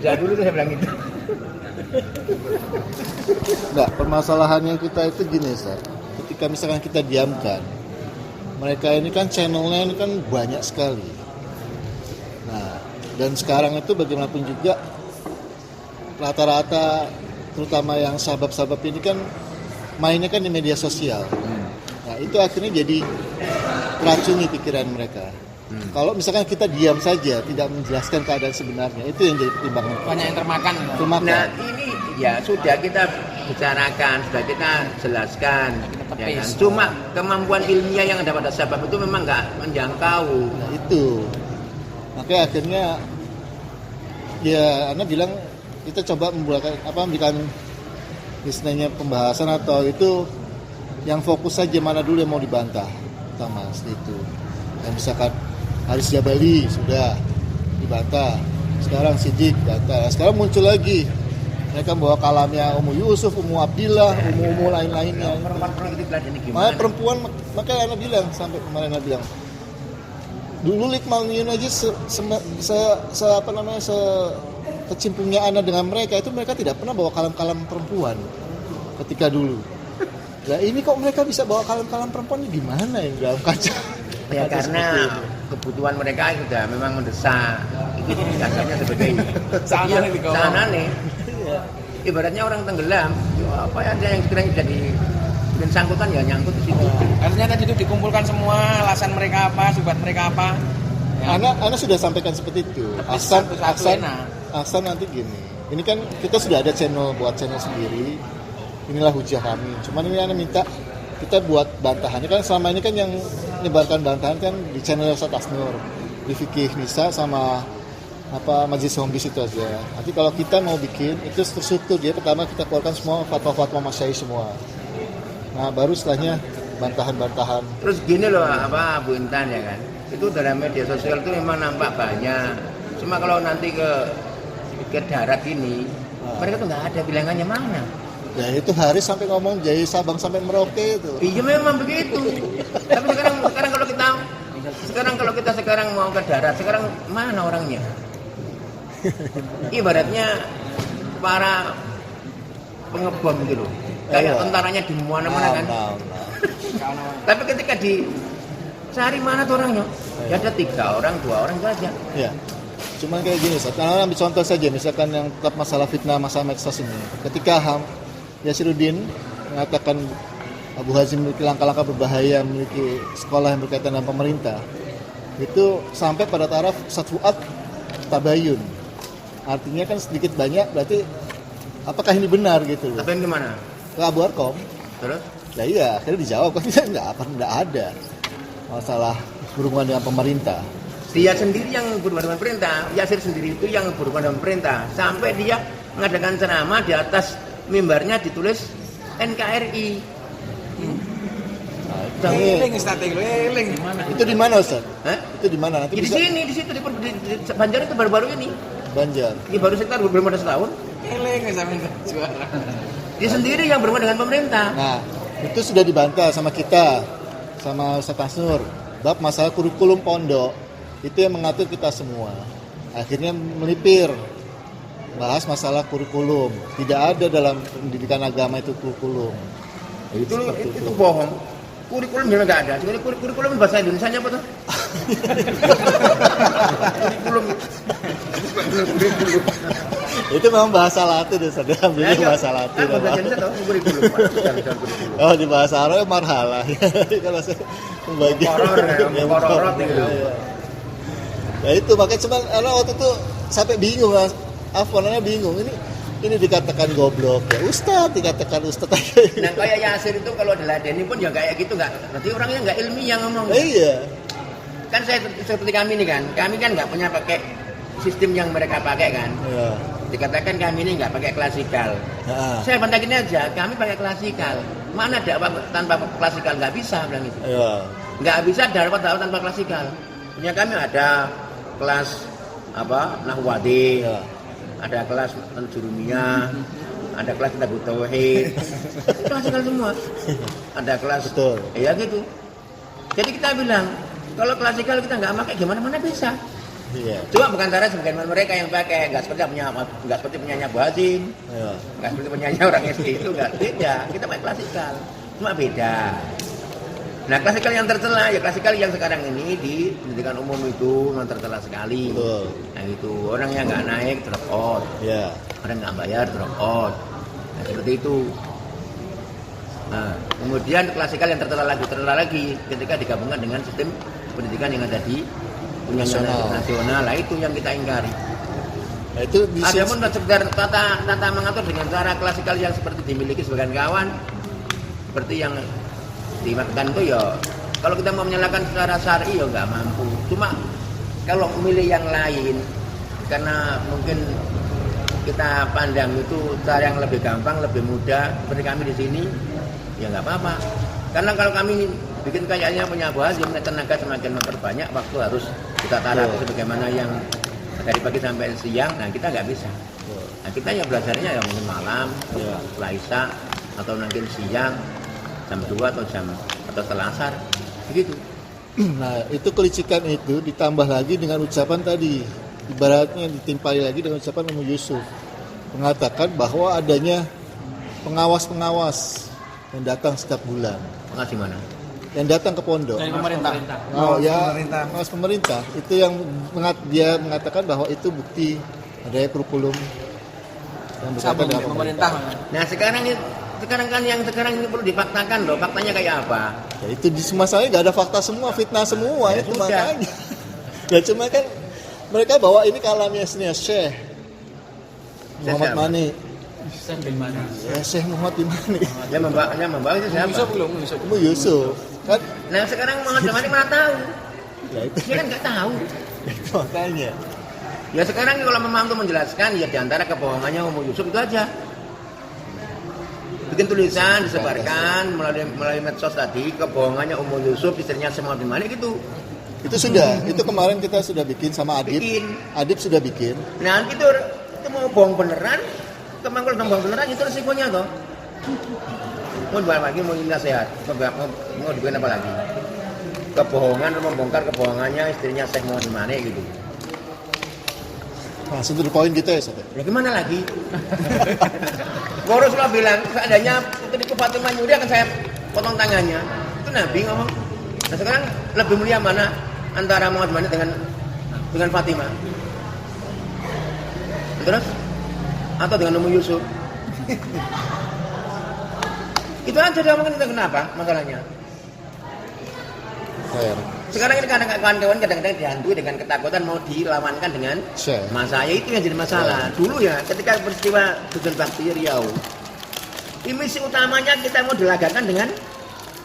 Jangan dulu tuh saya bilang gitu. Enggak, permasalahannya kita itu gini, Ustaz. Ketika misalkan kita diamkan, mereka ini kan channelnya ini kan banyak sekali. Nah, dan sekarang itu bagaimanapun juga rata-rata terutama yang sahabat-sahabat ini kan mainnya kan di media sosial. Nah, itu akhirnya jadi meracuni pikiran mereka. Kalau misalkan kita diam saja, tidak menjelaskan keadaan sebenarnya, itu yang jadi pertimbangan. Banyak yang termakan. Nah ini ya sudah kita bicarakan, sudah kita jelaskan. Ya kan? Cuma kemampuan ilmiah yang ada pada sebab itu memang nggak menjangkau. Nah, itu. Makanya akhirnya ya Anda bilang kita coba memberikan istilahnya pembahasan atau itu yang fokus saja mana dulu yang mau dibantah pertama itu. Yang misalkan Haris Jabali sudah dibantah, sekarang Sidik bantah. Sekarang muncul lagi mereka bawa kalamnya Umu Yusuf, Umu Abdillah, Umu lain-lainnya. Perempuan itu ini gimana? Malah perempuan, makanya Anda bilang sampai kemarin Anda bilang dulu Likmal Nyun aja kecimpungnya Anda dengan mereka itu mereka tidak pernah bawa kalam-kalam perempuan ketika dulu. Nah ini kok mereka bisa bawa kalam-kalam perempuan ini gimana yang dalam kaca? Ya karena kebutuhan mereka sudah memang mendesak. Itu dasarnya seperti ini. Sangat aneh. Ibaratnya orang tenggelam, apa ada yang sekiranya jadi dan sangkutan ya nyangkut di situ. Harusnya tadi itu dikumpulkan semua alasan mereka apa, subhat mereka apa. Ya. Ana sudah sampaikan seperti itu. Aksan nanti gini. Ini kan kita sudah ada buat channel sendiri. Inilah hujah kami. Cuman ini Ana minta kita buat bantahannya kan selama ini kan yang menyebarkan bantahan kan di channel Ustaz Asnur, di Fikih Nisa sama Majelis Hombis itu aja. Nanti kalau kita mau bikin itu terstruktur, dia pertama kita keluarkan semua fatwa-fatwa masyayikh semua. Nah baru setelahnya bantahan-bantahan. Terus gini loh Bu Intan ya kan, itu dalam media sosial itu memang nampak banyak. Cuma kalau nanti ke darat ini, mereka tuh nggak ada bilangannya mana. Ya itu Haris sampai ngomong dari Sabang sampai Merauke itu. Iya memang begitu. Tapi sekarang kalau kita mau ke darat, sekarang mana orangnya? Ibaratnya para pengebom gitu loh. Kayak tentaranya di mana-mana kan. Tapi ketika cari mana tuh orangnya? Ya ada 3 orang, 2 orang saja. Ya. Cuman kayak gini, karena ambil contoh saja, misalkan yang tetap masalah fitnah, masalah medsos ini. Ketika Yasiruddin mengatakan Abu Hazim memiliki langkah-langkah berbahaya, memiliki sekolah yang berkaitan dengan pemerintah, itu sampai pada taraf Satfuat Tabayun. Artinya kan sedikit banyak, berarti apakah ini benar gitu loh. Tapi gimana? Ke Abu Arkom. Terus? Ya iya, akhirnya dijawab kan nggak ada masalah berhubungan dengan pemerintah. Dia sendiri yang berhubungan dengan pemerintah, Yasir sendiri itu yang berhubungan dengan pemerintah. Sampai dia mengadakan ceramah di atas mimbarnya ditulis NKRI. Itu di mana Ustaz? Itu di mana? Nanti di sini, di situ di Banjar itu baru-baru ini. Banjar. Ini baru sekitar belum ada setahun. Dia sendiri yang berhubungan dengan pemerintah. Nah, itu sudah dibantah sama kita, sama Ustaz Asnur. Bab masalah kurikulum pondok itu yang mengatur kita semua. Akhirnya melipir bahas masalah kurikulum. Tidak ada dalam pendidikan agama itu kurikulum. Itu bohong. Kurikulum memang nggak ada. Sebenarnya kurikulum bahasa Indonesia apa tuh? Kurikulum. Itu memang bahasa Latin ya, saudara. Ambilnya bahasa Latin. Bahasa Indonesia tahu kurikulum. Oh, di bahasa Arab marhalah. Kalau saya pembagian kororot gitu. Ya itu makanya cuman waktu itu sampai bingung Mas. Afwannya bingung ini dikatakan goblok ya Ustadz, dikatakan Ustadz aja. Nah kayak Yasir itu kalau diladeni pun ya kayak gitu, nggak, berarti orangnya nggak ilmiah ngomong. Iya. Kan saya seperti kami nih kan, kami kan nggak punya pakai sistem yang mereka pakai kan. Iya. Dikatakan kami ini nggak pakai klasikal. Saya bantah gini aja, kami pakai klasikal. Mana dakwah tanpa klasikal, nggak bisa bilang itu. Iya. Nggak bisa dakwah tanpa klasikal. Punya kami ada kelas Nahwadi. Iya. Ada kelas Jurumiyah, ada kelas Kitabut Tauhid, klasikal semua. Ada kelas, betul. Ya gitu. Jadi kita bilang, kalau klasikal kita nggak pakai, gimana mana bisa? Iya. Cuma bukan cara sebagaimana mereka yang pakai, nggak seperti penyanyi Abu Hazim, Iya. nggak seperti penyanyi orang SD itu, nggak beda. Kita main klasikal, cuma beda. Nah klasikal yang tercela ya klasikal yang sekarang ini di pendidikan umum itu memang tercela sekali. Betul. Nah itu orang yang nggak naik drop out, Iya. orang nggak bayar drop out. Nah seperti itu. Nah, kemudian klasikal yang tercela lagi ketika digabungkan dengan sistem pendidikan yang ada di nasional. Lah itu yang kita ingkari. Nah, itu di Ada pun sekedar tata mengatur dengan cara klasikal yang seperti dimiliki sebagian kawan, seperti yang dimaksudkan itu ya kalau kita mau menyalahkan secara syar'i ya nggak mampu. Cuma kalau memilih yang lain karena mungkin kita pandang itu cara yang lebih gampang, lebih mudah seperti kami di sini ya nggak apa-apa. Karena kalau kami bikin kayaknya punya Abu Hazim, tenaga semakin memperbanyak, waktu harus kita taruh sebagaimana yang dari pagi sampai siang. Nah kita nggak bisa. Nah kita ya belajarnya ya mungkin malam, setelah isya atau mungkin siang jam 2 atau setelah asar begitu. Nah itu kelicikan itu ditambah lagi dengan ucapan tadi, ibaratnya ditimpali lagi dengan ucapan Ummu Yusuf mengatakan bahwa adanya pengawas-pengawas yang datang setiap bulan. Pengawas mana? Yang datang ke pondok. Dari pemerintah. Oh ya, pengawas pemerintah itu yang dia mengatakan bahwa itu bukti adanya kurikulum yang berkaitan dengan pemerintah. Nah sekarang kan yang sekarang ini perlu difaktakan loh. Faktanya kayak apa? Ya, itu di masalahnya nggak ada fakta semua, fitnah semua Ya, itu sudah. makanya. Ya cuma kan mereka bawa ini kalamnya Syekh Muhammad siapa? Mani. Mana? Ya Syekh Muhammad Mani. Yang membawa itu siapa? Ummu Yusuf kan? Nah sekarang Muhammad Mani mana tahu? Ya itu, Dia kan nggak tahu. itu makanya. Ya sekarang kalau memang untuk menjelaskan ya diantara kebohongannya Ummu Yusuf itu aja. Bikin tulisan disebarkan melalui medsos tadi kebohongannya Ummu Yusuf istrinya Syekh Muhammad Mani gitu. Itu sudah, itu kemarin kita sudah bikin sama Adib. Bikin. Adib sudah bikin. Nah itu mau bohong beneran, kalau bohong beneran itu resikonya toh. Mau dibuat lagi, mau nasihat, mau dibuat apa lagi? Kebohongan, membongkar kebohongannya istrinya Syekh Muhammad Mani gitu. Nah, itu poin kita ya, Sob. Ya gimana lagi? Rasulullah bilang, seandainya putriku Fatimah nyuri akan saya potong tangannya. Itu Nabi ngomong. Nah sekarang lebih mulia mana antara Muhammad Mani dengan Fatimah? Terus? Atau dengan Ummu Yusuf? Itu aja dia ngomongin itu kenapa masalahnya? Fair. Sekarang ini kawan-kawan kadang-kadang dihantui dengan ketakutan mau dilawankan dengan Syekh. masa ya itu yang jadi masalah. Dulu ya ketika peristiwa Dusun Bakti Riau, misi utamanya kita mau dilagakan dengan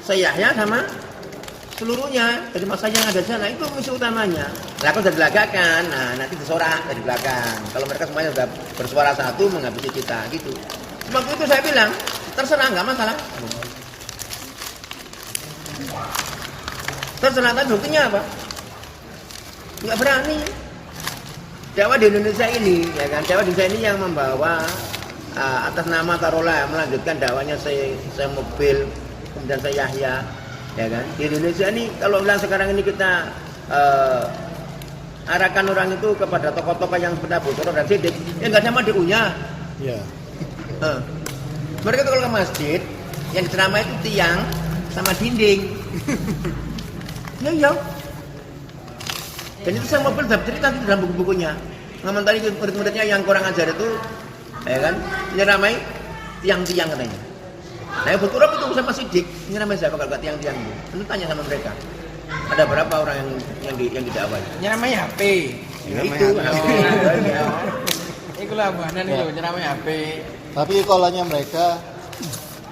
Syekh Yahya sama seluruhnya dari masa yang ada di sana itu misi utamanya. Nah kalau sudah dilagakan, nah nanti disorak dari belakang. Kalau mereka semuanya sudah bersuara satu menghabisi kita gitu. Waktu itu saya bilang terserah nggak masalah. Terserah, tapi buktinya apa? Nggak berani. Dakwah di Indonesia ini, ya kan? Dakwah di Indonesia ini yang membawa atas nama taruhlah melanjutkan dakwanya saya Mobil, kemudian saya Yahya, ya kan? Di Indonesia ini kalau bilang sekarang ini kita arahkan orang itu kepada tokoh-tokoh yang seperti Abu Thawr dan Siddiq, ya nggak sama DU-nya. Ya. Mereka tuh kalau ke masjid, yang diceramah itu tiang sama dinding. Ya. Dan itu saya Mobil sudah cerita di dalam buku-bukunya. Ngamentari murid-muridnya yang kurang ajar itu, ya kan, menyeramai tiang-tiang katanya. Nah, Abu Thawr itu sama Siddiq, menyeramai siapa kalau tiang-tiang itu? Nanti tanya sama mereka. Ada berapa orang yang didakwai? Nyeramai HP. Ya itu. Iku lah bahanan itu nyeramai HP. Tapi kolanya mereka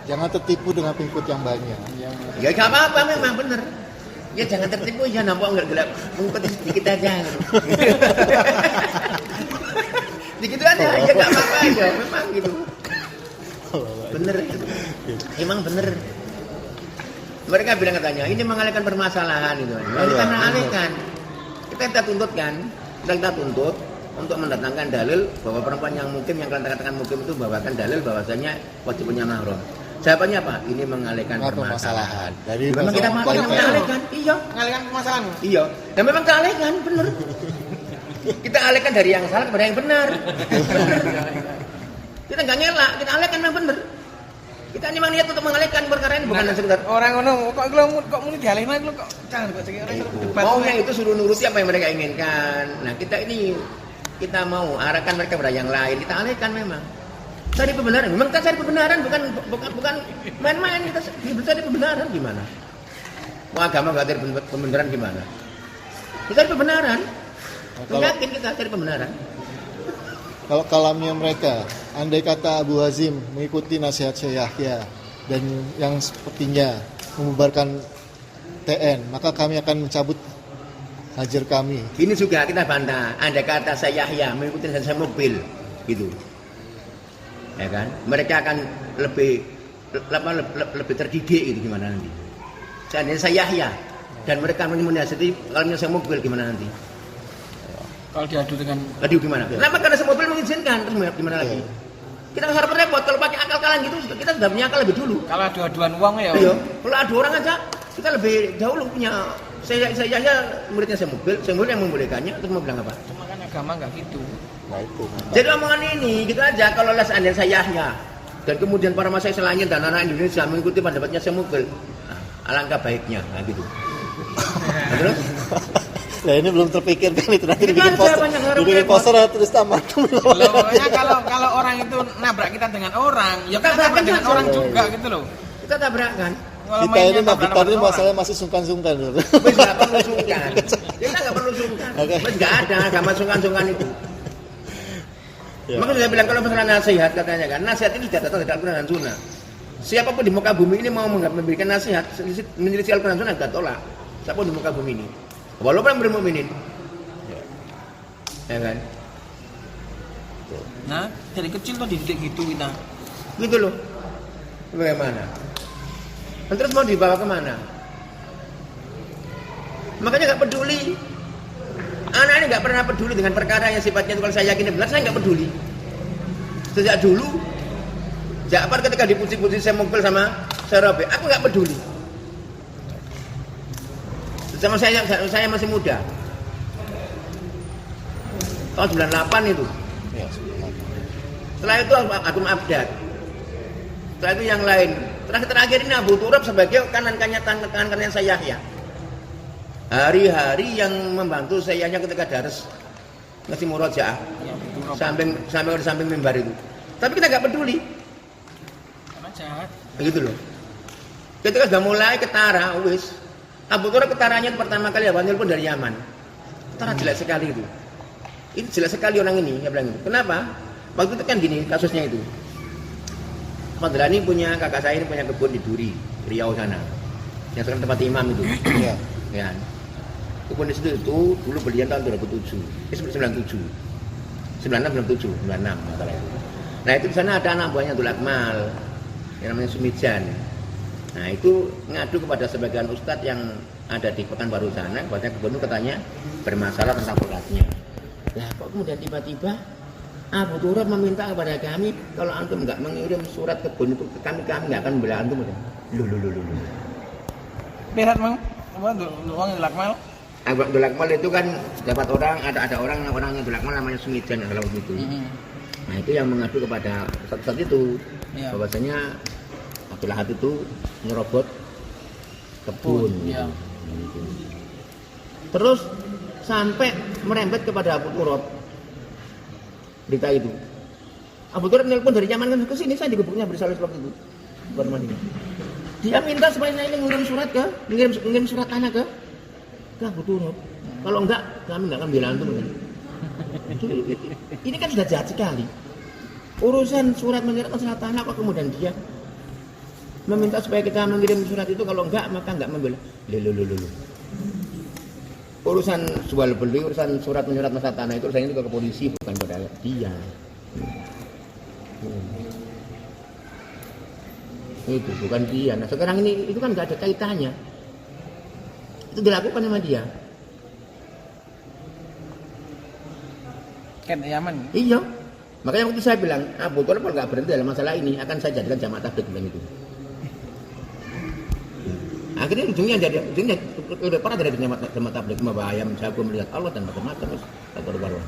jangan tertipu dengan pengikut yang banyak. Ya nggak apa-apa memang bener. Ya jangan tertipu ya nampak nggak gelap mengikuti sedikit aja. Dikit aja ya nggak apa-apa aja memang gitu. Bener gitu. Emang bener. Mereka bilang katanya ini mengalihkan permasalahan itu. Nah, kita mengalihkan. Kita tuntut untuk mendatangkan dalil bahwa perempuan yang mukim yang kalian katakan mukim itu bawakan dalil bahwasanya wajib punya mahram. Jawabannya apa? Ini mengalihkan permasalahan. Dari memang kita mau mengalihkan. Iya. Mengalihkan permasalahan. Iya. Dan memang kealihkan, bener. Kita alihkan dari yang salah kepada yang benar. Kita nggak ngelak, kita alihkan yang benar. Kita memang niat untuk mengalihkan perkara ini bukan sekedar orang ngono kok muni dialihna kok jangan kok sing orang debat. Maunya itu suruh nuruti apa yang mereka inginkan. Nah, kita mau arahkan mereka pada yang lain, kita alihkan memang. Cari kebenaran, memang kita cari kebenaran bukan main-main, kita cari kebenaran gimana? Mau agama nggak cari kebenaran gimana? Kita cari kebenaran. Yakin kita cari kebenaran. Kalau kalamnya mereka, andai kata Abu Hazim mengikuti nasihat Syekh Yahya dan yang sepertinya membubarkan TN, maka kami akan mencabut hajar kami. Ini juga kita bantah. Andai kata Syekh Yahya mengikuti nasihat mobil, gitu. Ya kan? Mereka akan lebih terdidik itu gimana nanti? Seandainya Syekh Yahya dan mereka menasihati kalau nasihat mobil gimana nanti? Kalau diadu gimana? Kenapa? Karena semua mobil mengizinkan, terus gimana lagi? Kita harus repot kalau pakai akal-akalan gitu, kita sudah punya akal lebih dulu. Kalau adu-aduan uang ya. Iya. Kalau adu orang aja, kita lebih dahulu punya. Saya muridnya saya mobil yang membolehkannya, terus mau bilang apa? Cuma kan agama nggak gitu. Nah itu. Jadi omongan ini gitu aja. Kalau seandainya Syahnya dan kemudian para masyayikh selainnya dan anak Indonesia mengikuti pendapatnya saya mobil, alangkah baiknya, nah gitu. Nah, terus? Nah ini belum terpikirkan itu nanti dibikin poster terus tamat. Pokoknya kalau orang itu nabrak kita dengan orang, ya kita nabrak dengan orang juga gitu loh. Kita tabrakan. Kita ini nabrakan ini masalahnya masih sungkan-sungkan. Wes nggak perlu sungkan. Kita nggak perlu sungkan. Wes nggak ada agama sungkan-sungkan itu. Ya. Makanya saya bilang kalau masalah nasihat katanya kan, nasihat ini sudah datang dari Al-Quran dan Sunnah. Siapapun di muka bumi ini mau memberikan nasihat menyelisih Al-Quran dan Sunnah kita tolak. Siapapun di muka bumi ini. Walaupun yang bermukminin, ya kan? Nah, dari kecil tuh dididik gitu kita. Gitu loh. Bagaimana? Dan terus mau dibawa kemana? Makanya nggak peduli. Anak ini nggak pernah peduli dengan perkara yang sifatnya kalau saya yakin benar, saya nggak peduli. Sejak dulu, Ja'far ketika dipuji-puji saya mobil sama Serabe, aku nggak peduli. Sama saya masih muda. Tahun 98 itu. Ya, setelah itu aku Abdad. Setelah itu yang lain. Terakhir ini Abu Turab sebagai kanan kanan saya Yahya. Hari-hari yang membantu saya Yahya ketika daras ngasih murojaah. Sampai di samping mimbar itu. Tapi kita nggak peduli. Karena jahat. Begitu loh. Ketika sudah mulai ketara, wis. Abu Turab ketaranya pertama kali awalnya pun dari Yaman. Ketara jelek sekali itu. Ini jelek sekali orang ini, saya bilang itu. Kenapa? Waktu itu kan gini kasusnya itu. Madrani punya kakak saya ini punya kebun di Duri, Riau sana. Yang sekarang tempat imam itu. Iya. Ya. Kebun di situ itu dulu belian tahun 2007. 97. 96 masalah itu. Nah, itu di sana ada anak buahnya Abdul Akmal yang namanya Sumijan. Nah, itu ngadu kepada sebagian ustadz yang ada di Pekanbaru sana, bahwa kebun itu katanya bermasalah tentang beratnya. Lah kok kemudian tiba-tiba Abu Turab meminta kepada kami kalau antum nggak mengirim surat kebun itu ke kami nggak akan membela antum. Loh. Berat mang, apa uang Lakmal? Abdul Akmal itu kan dapat orang, ada orang yang Abdul Akmal namanya Sumijan kalau begitu. Nah itu yang mengadu kepada saat itu, bahwasanya Abdul Ahad itu nyerobot kebun. Ya. Gitu. Terus sampai merembet kepada Abu Turab berita itu. Abu Turab nelpon dari Yaman kan ke sini, saya di kebunnya bersalah waktu itu. Dia minta supaya saya ini ngirim surat tanah ke Abu Turab. Kalau enggak, kami enggak akan bela antum. Ini kan sudah jahat sekali. Urusan surat mengirimkan surat tanah kok kemudian dia meminta supaya kita mengirim surat itu, kalau enggak maka enggak membela. Loh. Urusan jual beli, urusan surat menyurat masalah tanah itu urusannya juga ke polisi, bukan pada dia. Itu bukan dia. Nah sekarang ini itu kan enggak ada kaitannya. Itu dilakukan sama dia. Kan Yaman. Iya. Makanya waktu saya bilang, Abu Turab kalau nggak berhenti dalam masalah ini akan saya jadikan jamaah tabligh bilang itu. Akhirnya ujungnya udah pernah dari jemaat tabligh bahaya menjago melihat Allah dan macam-macam terus karuan.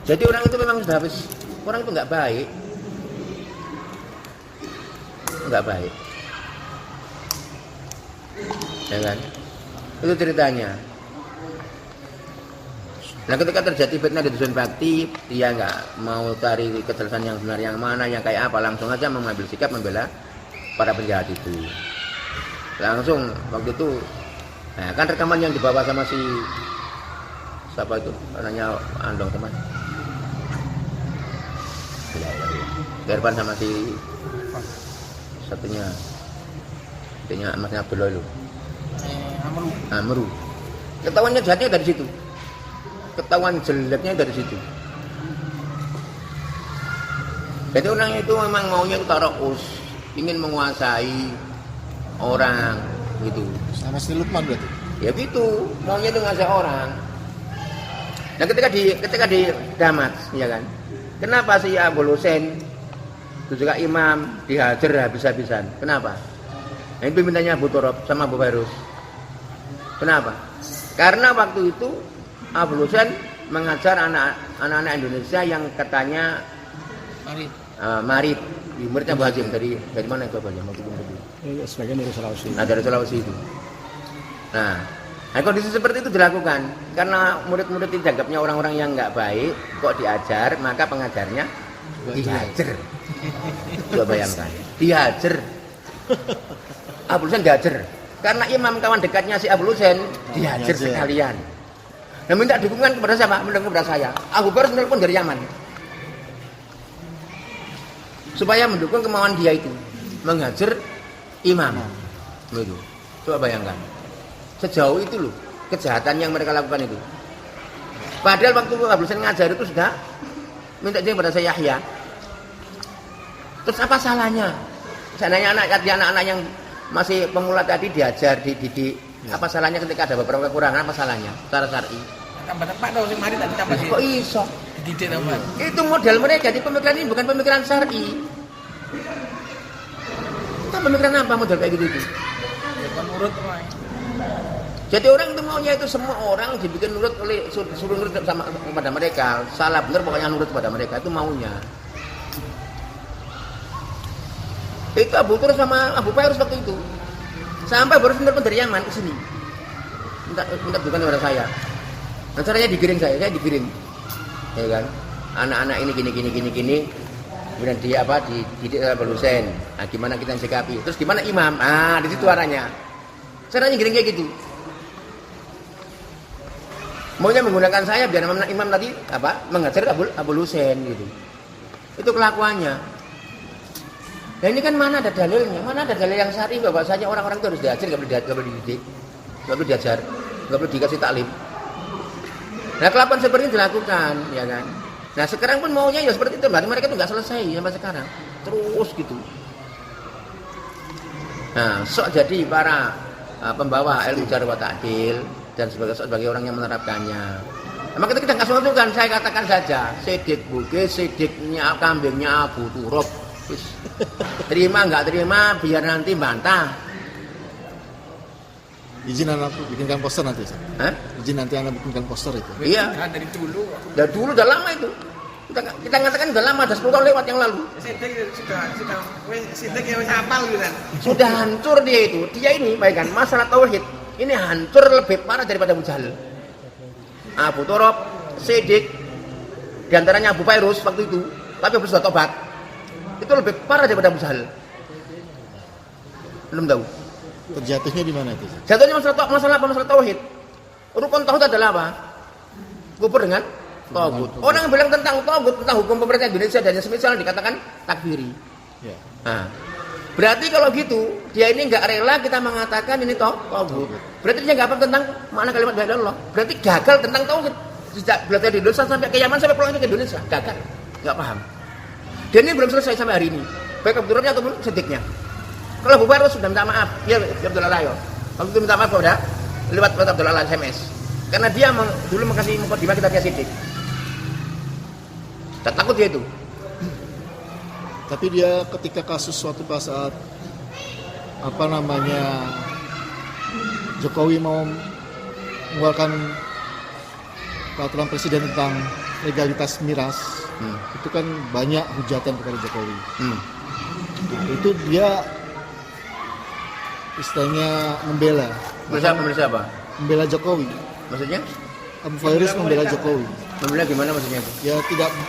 Jadi orang itu memang sudah habis, orang itu nggak baik, ya kan? Itu ceritanya. Nah ketika terjadi fitnah di dusun bakti, dia nggak mau cari kejelasan yang benar yang mana, yang kayak apa, langsung aja mengambil sikap membela para penjahat itu. Langsung waktu itu, nah kan rekaman yang dibawa sama si siapa itu, namanya Andong teman, Gerban sama si satunya Masnya Abdullah itu, Amru. Ketahuannya jahatnya dari situ. Ketahuan jeleknya dari situ. Jadi orang itu memang maunya itu tarokus, ingin menguasai orang gitu. Sama si Lukman berarti. Ya gitu, maunya itu menguasai orang. Nah ketika di Damas, ya kan? Kenapa si Abul Husain itu juga imam dihajar habis-habisan? Kenapa? Nah, ini pimpinannya Abu Turab sama Abu Fairuz. Kenapa? Karena waktu itu Abul Husain mengajar anak-anak Indonesia yang katanya marit. Muridnya Bu Hazim dari mana itu Pak Hazim? Sebagian dari Sulawesi. Nah, dari Sulawesi itu. Nah, kondisi seperti itu dilakukan karena murid-murid dianggapnya orang-orang yang nggak baik, kok diajar, maka pengajarnya dihajar. Coba bayangkan, dihajar. Abul Husain dihajar karena imam kawan dekatnya si Abul Husain dihajar sekalian. Nah, minta dukungan kepada siapa? Mendukung kepada saya. Abu Bakar menelpon dari Yaman supaya mendukung kemauan dia itu menghajar imam. Itu. Coba bayangkan. Sejauh itu loh kejahatan yang mereka lakukan itu. Padahal waktu Abu Husain ngajar itu sudah minta dia kepada saya Yahya. Terus apa salahnya? Seandainya anak-anak yang masih pemula tadi diajar, dididik, apa salahnya ketika ada beberapa kekurangan, apa salahnya? Secara syar'i. Tambah tempat dong sing mari tak ditambah sih. Kok iso? Dididik tambah. Itu model mereka, jadi pemikiran ini bukan pemikiran syar'i. Kita pemikiran apa model kayak gitu itu? Ya menurut wae. Jadi orang itu maunya itu semua orang dibikin nurut oleh suruh nurut sama kepada mereka. Salah benar pokoknya nurut kepada mereka, itu maunya. Itu Abu Tur sama Abu Fairuz waktu itu. Sampai baru sebentar dari Yaman ke sini. Minta bukan kepada saya. Nah, caranya digiring saya digiring. Ya kan? Anak-anak ini gini. Kemudian dia dididik Abul Husain. Nah, gimana kita sikapi? Terus gimana imam? Ah, di situ arahnya. Caranya giring kayak gitu. Maunya menggunakan saya biar imam tadi mengajar Abul Husain gitu. Itu kelakuannya. Dan ini kan mana ada dalilnya? Mana ada dalil yang syar'i bahwasanya orang-orang itu harus diajar, nggak boleh dididik, nggak boleh diajar, nggak boleh dikasih taklim. Nah kelakuan seperti ini dilakukan, ya kan? Nah sekarang pun maunya ya seperti itu, berarti mereka itu nggak selesai sampai sekarang, terus gitu. Nah sok jadi para pembawa ilmu jarh wa ta'dil dan sebagai orang yang menerapkannya. Maka kita nggak sungkan, saya katakan saja, sidik bukit, sidiknya kambingnya Abu Turab. Terima nggak terima biar nanti bantah. Izin anak bikinkan poster nanti. Hah? Izin nanti anak bikinkan poster itu. Iya. Nah, dari dulu. Dari dulu udah lama itu. Kita ngatakan udah lama, udah 10 tahun lewat yang lalu. Sidik ya wis hafal gitu kan. Sudah hancur dia itu. Dia ini bayangkan masalah tauhid. Ini hancur lebih parah daripada Abu Jahal. Abu Turab, Siddiq, diantaranya Abu Fairuz waktu itu. Tapi sudah tobat. Itu lebih parah daripada Abu Jahal. Belum tahu. Terjatuhnya di mana itu? Jatuhnya masalah tauhid. Rukun tauhid adalah apa? Kufur dengan tauhid. Orang yang bilang tentang tauhid, tentang hukum pemerintah Indonesia dan semisal dikatakan takfiri. Ya. Nah, berarti kalau gitu, dia ini nggak rela kita mengatakan ini tauhid. Berarti dia nggak paham tentang makna kalimat la ilaha illallah. Berarti gagal tentang tauhid. Sejak belajar di Indonesia sampai ke Yaman sampai pulang ke Indonesia, gagal. Nggak paham. Dan ini belum selesai sampai hari ini, baik Abu Turabnya ataupun Siddiqnya. Kalau Abu Fairuz sudah minta maaf, ya Abdullah Rayo. Kalau itu minta maaf kepada lewat Abdullah SMS, karena dia dulu mengasih mukadimah kita Siddiq. Tak takut dia itu. Tapi dia ketika kasus suatu saat Jokowi mau mengeluarkan peraturan presiden tentang legalitas miras, itu kan banyak hujatan kepada Jokowi. Itu dia istilahnya membela apa? Membela Jokowi. Maksudnya? Abu Faiz membela Jokowi. Membela gimana maksudnya itu? Ya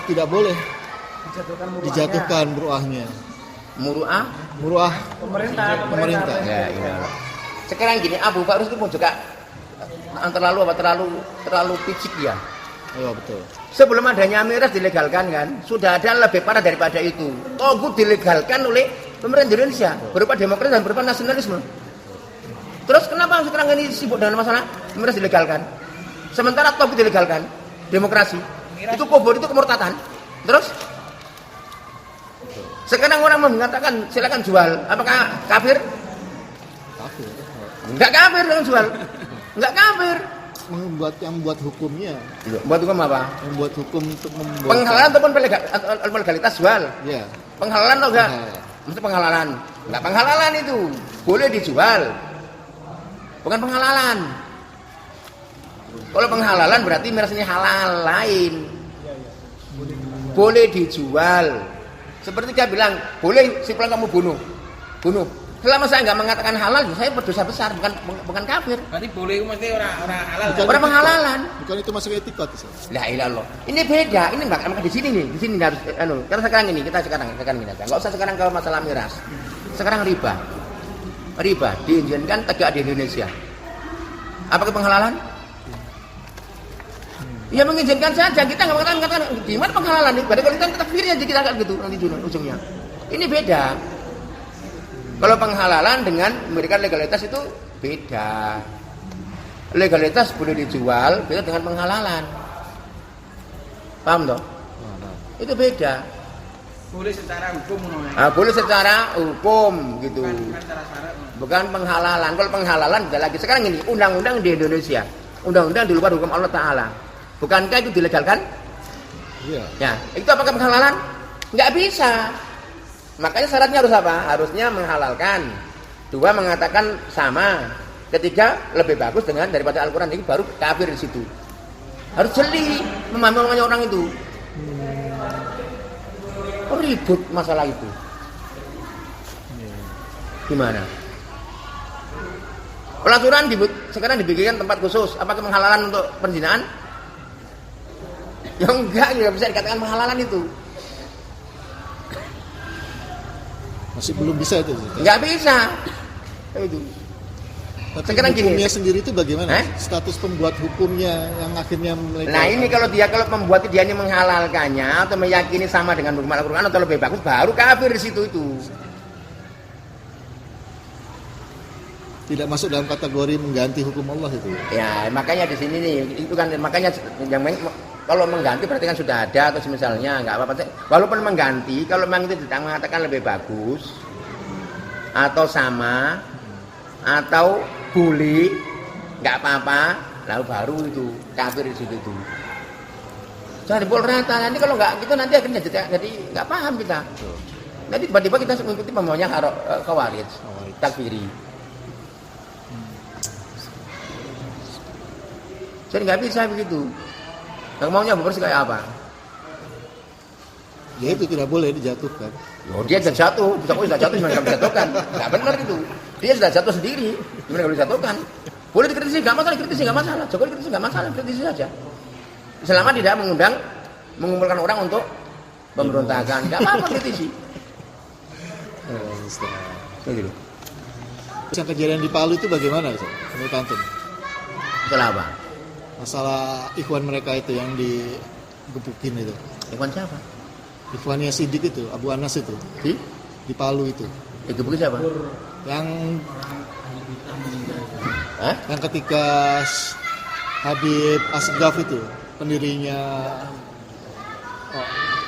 tidak boleh dijatuhkan muruahnya. Muruah pemerintah. Ya, iya. Sekarang gini, Abu Faiz itu pun juga terlalu picik ya. Iya betul. Sebelum adanya miras dilegalkan kan, sudah ada lebih parah daripada itu. Togut dilegalkan oleh pemerintah Indonesia berupa demokrasi dan berupa nasionalisme. Terus kenapa sekarang ini sibuk dengan masalah miras dilegalkan? Sementara togut dilegalkan, demokrasi. Itu kubur, itu kemurtatan. Terus sekarang orang mengatakan silakan jual, apakah kafir? Kafir. Enggak kafir dengan jual. Enggak kafir. Membuat hukumnya. Buat hukum apa? Membuat hukum untuk membuat penghalalan ataupun legalitas jual. Iya. Penghalalan atau enggak? Mesti penghalalan. Enggak penghalalan itu. Boleh dijual. Bukan penghalalan. Kalau penghalalan berarti miras ini halal lain. Boleh dijual. Seperti dia bilang, boleh si pulang kamu bunuh. Selama saya nggak mengatakan halal, saya berdosa besar, bukan kafir. Berarti boleh mesti orang halal. Bukan penghalalan. Bukan itu masuk etika tuh. La ilallah. Ini beda. Ini maka di sini harus karena sekarang ini kita sekarang ini aja. Enggak usah sekarang kalau masalah miras. Sekarang riba diizinkan tegak di Indonesia. Apakah penghalalan? Ya mengizinkan saja, kita nggak mengatakan di mana penghalalan ini. Pada kalau kita takfirnya aja kita akan gitu nanti ujungnya. Ini beda. Kalau penghalalan dengan memberikan legalitas itu beda. Legalitas boleh dijual, beda dengan penghalalan. Paham toh? Itu beda. Boleh secara hukum. Boleh secara hukum gitu. Bukan penghalalan. Kalau penghalalan tidak lagi. Sekarang ini undang-undang di Indonesia, undang-undang di luar hukum Allah Taala. Bukankah itu dilegalkan? Iya. Ya, itu apakah penghalalan? Nggak bisa. Makanya syaratnya harus apa? Harusnya menghalalkan. 2 mengatakan sama. 3 lebih bagus dengan daripada Al-Quran. Ini baru kafir di situ. Harus jeli memahami orang itu. Ribut masalah itu. Gimana? Pelaturan sekarang dibikinkan tempat khusus. Apakah penghalalan untuk perzinahan? Ya enggak, ya bisa dikatakan penghalalan itu. Masih belum bisa itu. Enggak bisa. Itu. Tapi sekarang hukumnya gini, sendiri itu bagaimana? Status pembuat hukumnya yang akhirnya melegalkan. Nah ini kalau pembuat dia ini menghalalkannya atau meyakini sama dengan hukum Al-Quran atau lebih bagus, baru kafir di situ itu. Tidak masuk dalam kategori mengganti hukum Allah itu. Ya makanya di sini nih, itu kan makanya yang kalau mengganti berarti kan sudah ada atau misalnya nggak apa-apa. Walaupun mengganti, kalau memang itu tidak mengatakan lebih bagus atau sama atau boleh, nggak apa-apa, lalu baru itu kafir di situ itu. Jangan dipukul rata. Nanti kalau nggak gitu nanti akhirnya jadi nggak paham kita. Nanti tiba-tiba kita mengikuti pemaunya Khawarij, takfiri. Jadi nggak bisa begitu. Yang maunya bersih kayak apa? Ya itu tidak boleh dijatuhkan. Oh dia sudah jatuh, sudah jatuh gimana nggak dijatuhkan? Nggak benar itu. Dia sudah jatuh sendiri, gimana kalau dijatuhkan? Boleh dikritisi, nggak masalah, kritisi nggak masalah. Jokowi kritisi nggak masalah, kritisi saja. Selama tidak mengumpulkan orang untuk pemberontakan, nggak apa-apa kritisi. Terus yang kejadian di Palu itu bagaimana, menurut antum? Masalah apa? Masalah ikhwan mereka itu yang digebukin itu. Ikhwan siapa? Ikhwannya Sidik itu, Abu Anas itu. Di Palu itu. Digebukin siapa? Yang ketika Habib Asghaf itu pendirinya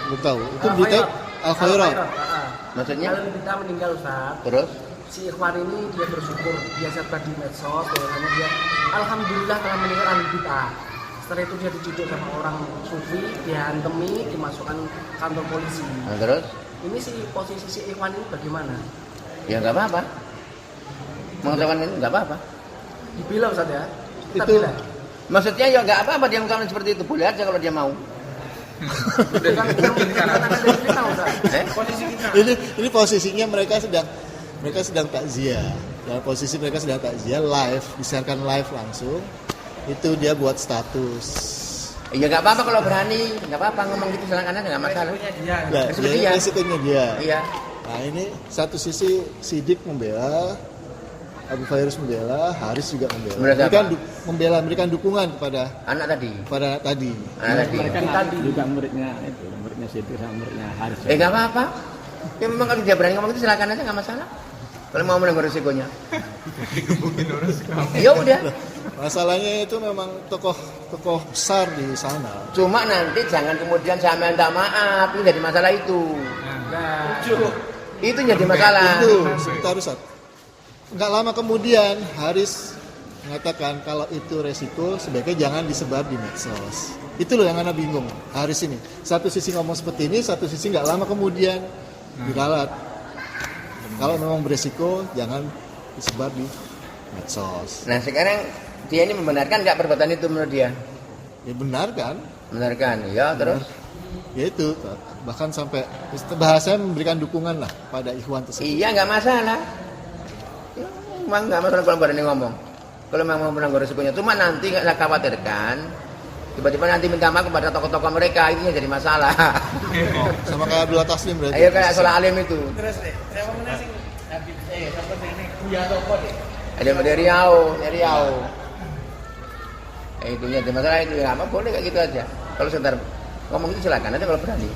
belum tahu. Itu berita Al-Khairat. Maksudnya? Kalau kita meninggal Ustaz. Terus? Si ikhwan ini dia bersyukur, dia serta di medsos, bahwasanya dia alhamdulillah telah meninggalkan bid'ah. Setelah itu dia diciduk sama orang sufi, dihantemi, dimasukkan kantor polisi. Nah, terus? Ini si posisi si ikhwan ini bagaimana? Ya nggak apa-apa. Mengutarakan itu nggak apa-apa. Dibela Ustaz ya. Kita Itu- bela. Maksudnya ya nggak apa-apa dia mengutarakan seperti itu. Boleh aja kalau dia mau. Bukan kita Ustaz. Posisi kita. Ini posisinya mereka sedang takziah. Dalam posisi mereka sedang takziah live, disiarkan live langsung. Itu dia buat status. Ya nggak apa-apa kalau berani, nggak apa-apa ngomong gitu silakan aja nggak masalah. Resikonya dia. Nah, Seperti jadi dia. resikonya dia. Iya. Nah ini satu sisi Sidik membela, Abu Fairuz membela, Haris juga membela. Membela siapa? Memberikan dukungan kepada Anak tadi. tadi. Anak tadi. Mereka juga muridnya Siti sama muridnya Haris. Nggak apa-apa. Ya memang kalau dia berani ngomong itu silakan aja nggak masalah. Kalau mau menanggung resikonya. Ya udah. Masalahnya itu memang tokoh besar di sana. Cuma nanti jangan kemudian saya minta maaf, itu jadi masalah itu. Itu jadi masalah. Itu sebentar Ustaz. Nggak lama kemudian Haris mengatakan kalau itu resiko sebaiknya jangan disebar di medsos. Itu loh yang Ana bingung Haris ini. Satu sisi ngomong seperti ini, satu sisi nggak lama kemudian diralat. Kalau memang beresiko jangan disebar di medsos. Nah sekarang dia ini membenarkan nggak perbuatan itu menurut dia? Ya benar kan? Benarkan, ya terus. Ya itu bahkan sampai bahasanya memberikan dukungan lah pada ikhwan tersebut. Iya nggak masalah. Ya, memang nggak masalah kalau berani ngomong. Kalau memang mau menanggung resikonya, cuma nanti nggak saya khawatirkan. Tiba-tiba nanti minta maaf kepada tokoh-tokoh mereka itu yang jadi masalah. Oh, sama kayak Abdullah Taslim berarti. Ayo kayak Sholah Alim itu. Terus deh, saya mau nanya sih. Seperti ini Buya Toko deh. Ada dari Riau. Itu jadi masalah itu ya apa boleh kayak gitu aja. Kalau sebentar ngomong itu silakan aja kalau berani.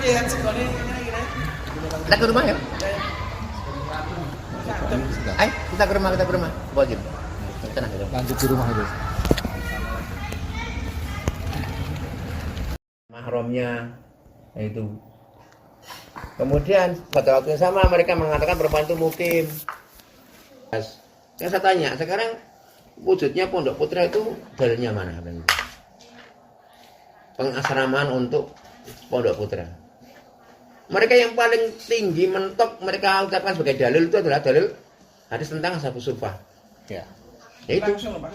Iya, sekolahnya kira-kira. Kita ke rumah ya. Sudah. Ayo kita ke rumah. Wajib. Tenang aja. Lanjut di rumah aja. Mahramnya itu. Kemudian pada waktu yang sama mereka mengatakan perempuan itu mukim. Yang saya tanya, sekarang wujudnya Pondok Putra itu dalilnya mana? Pengasramaan untuk Pondok Putra. Mereka yang paling tinggi mentok mereka ucapkan sebagai dalil itu adalah dalil hadis tentang Ashabus Suffah. Ya. Yaitu Langsung aman.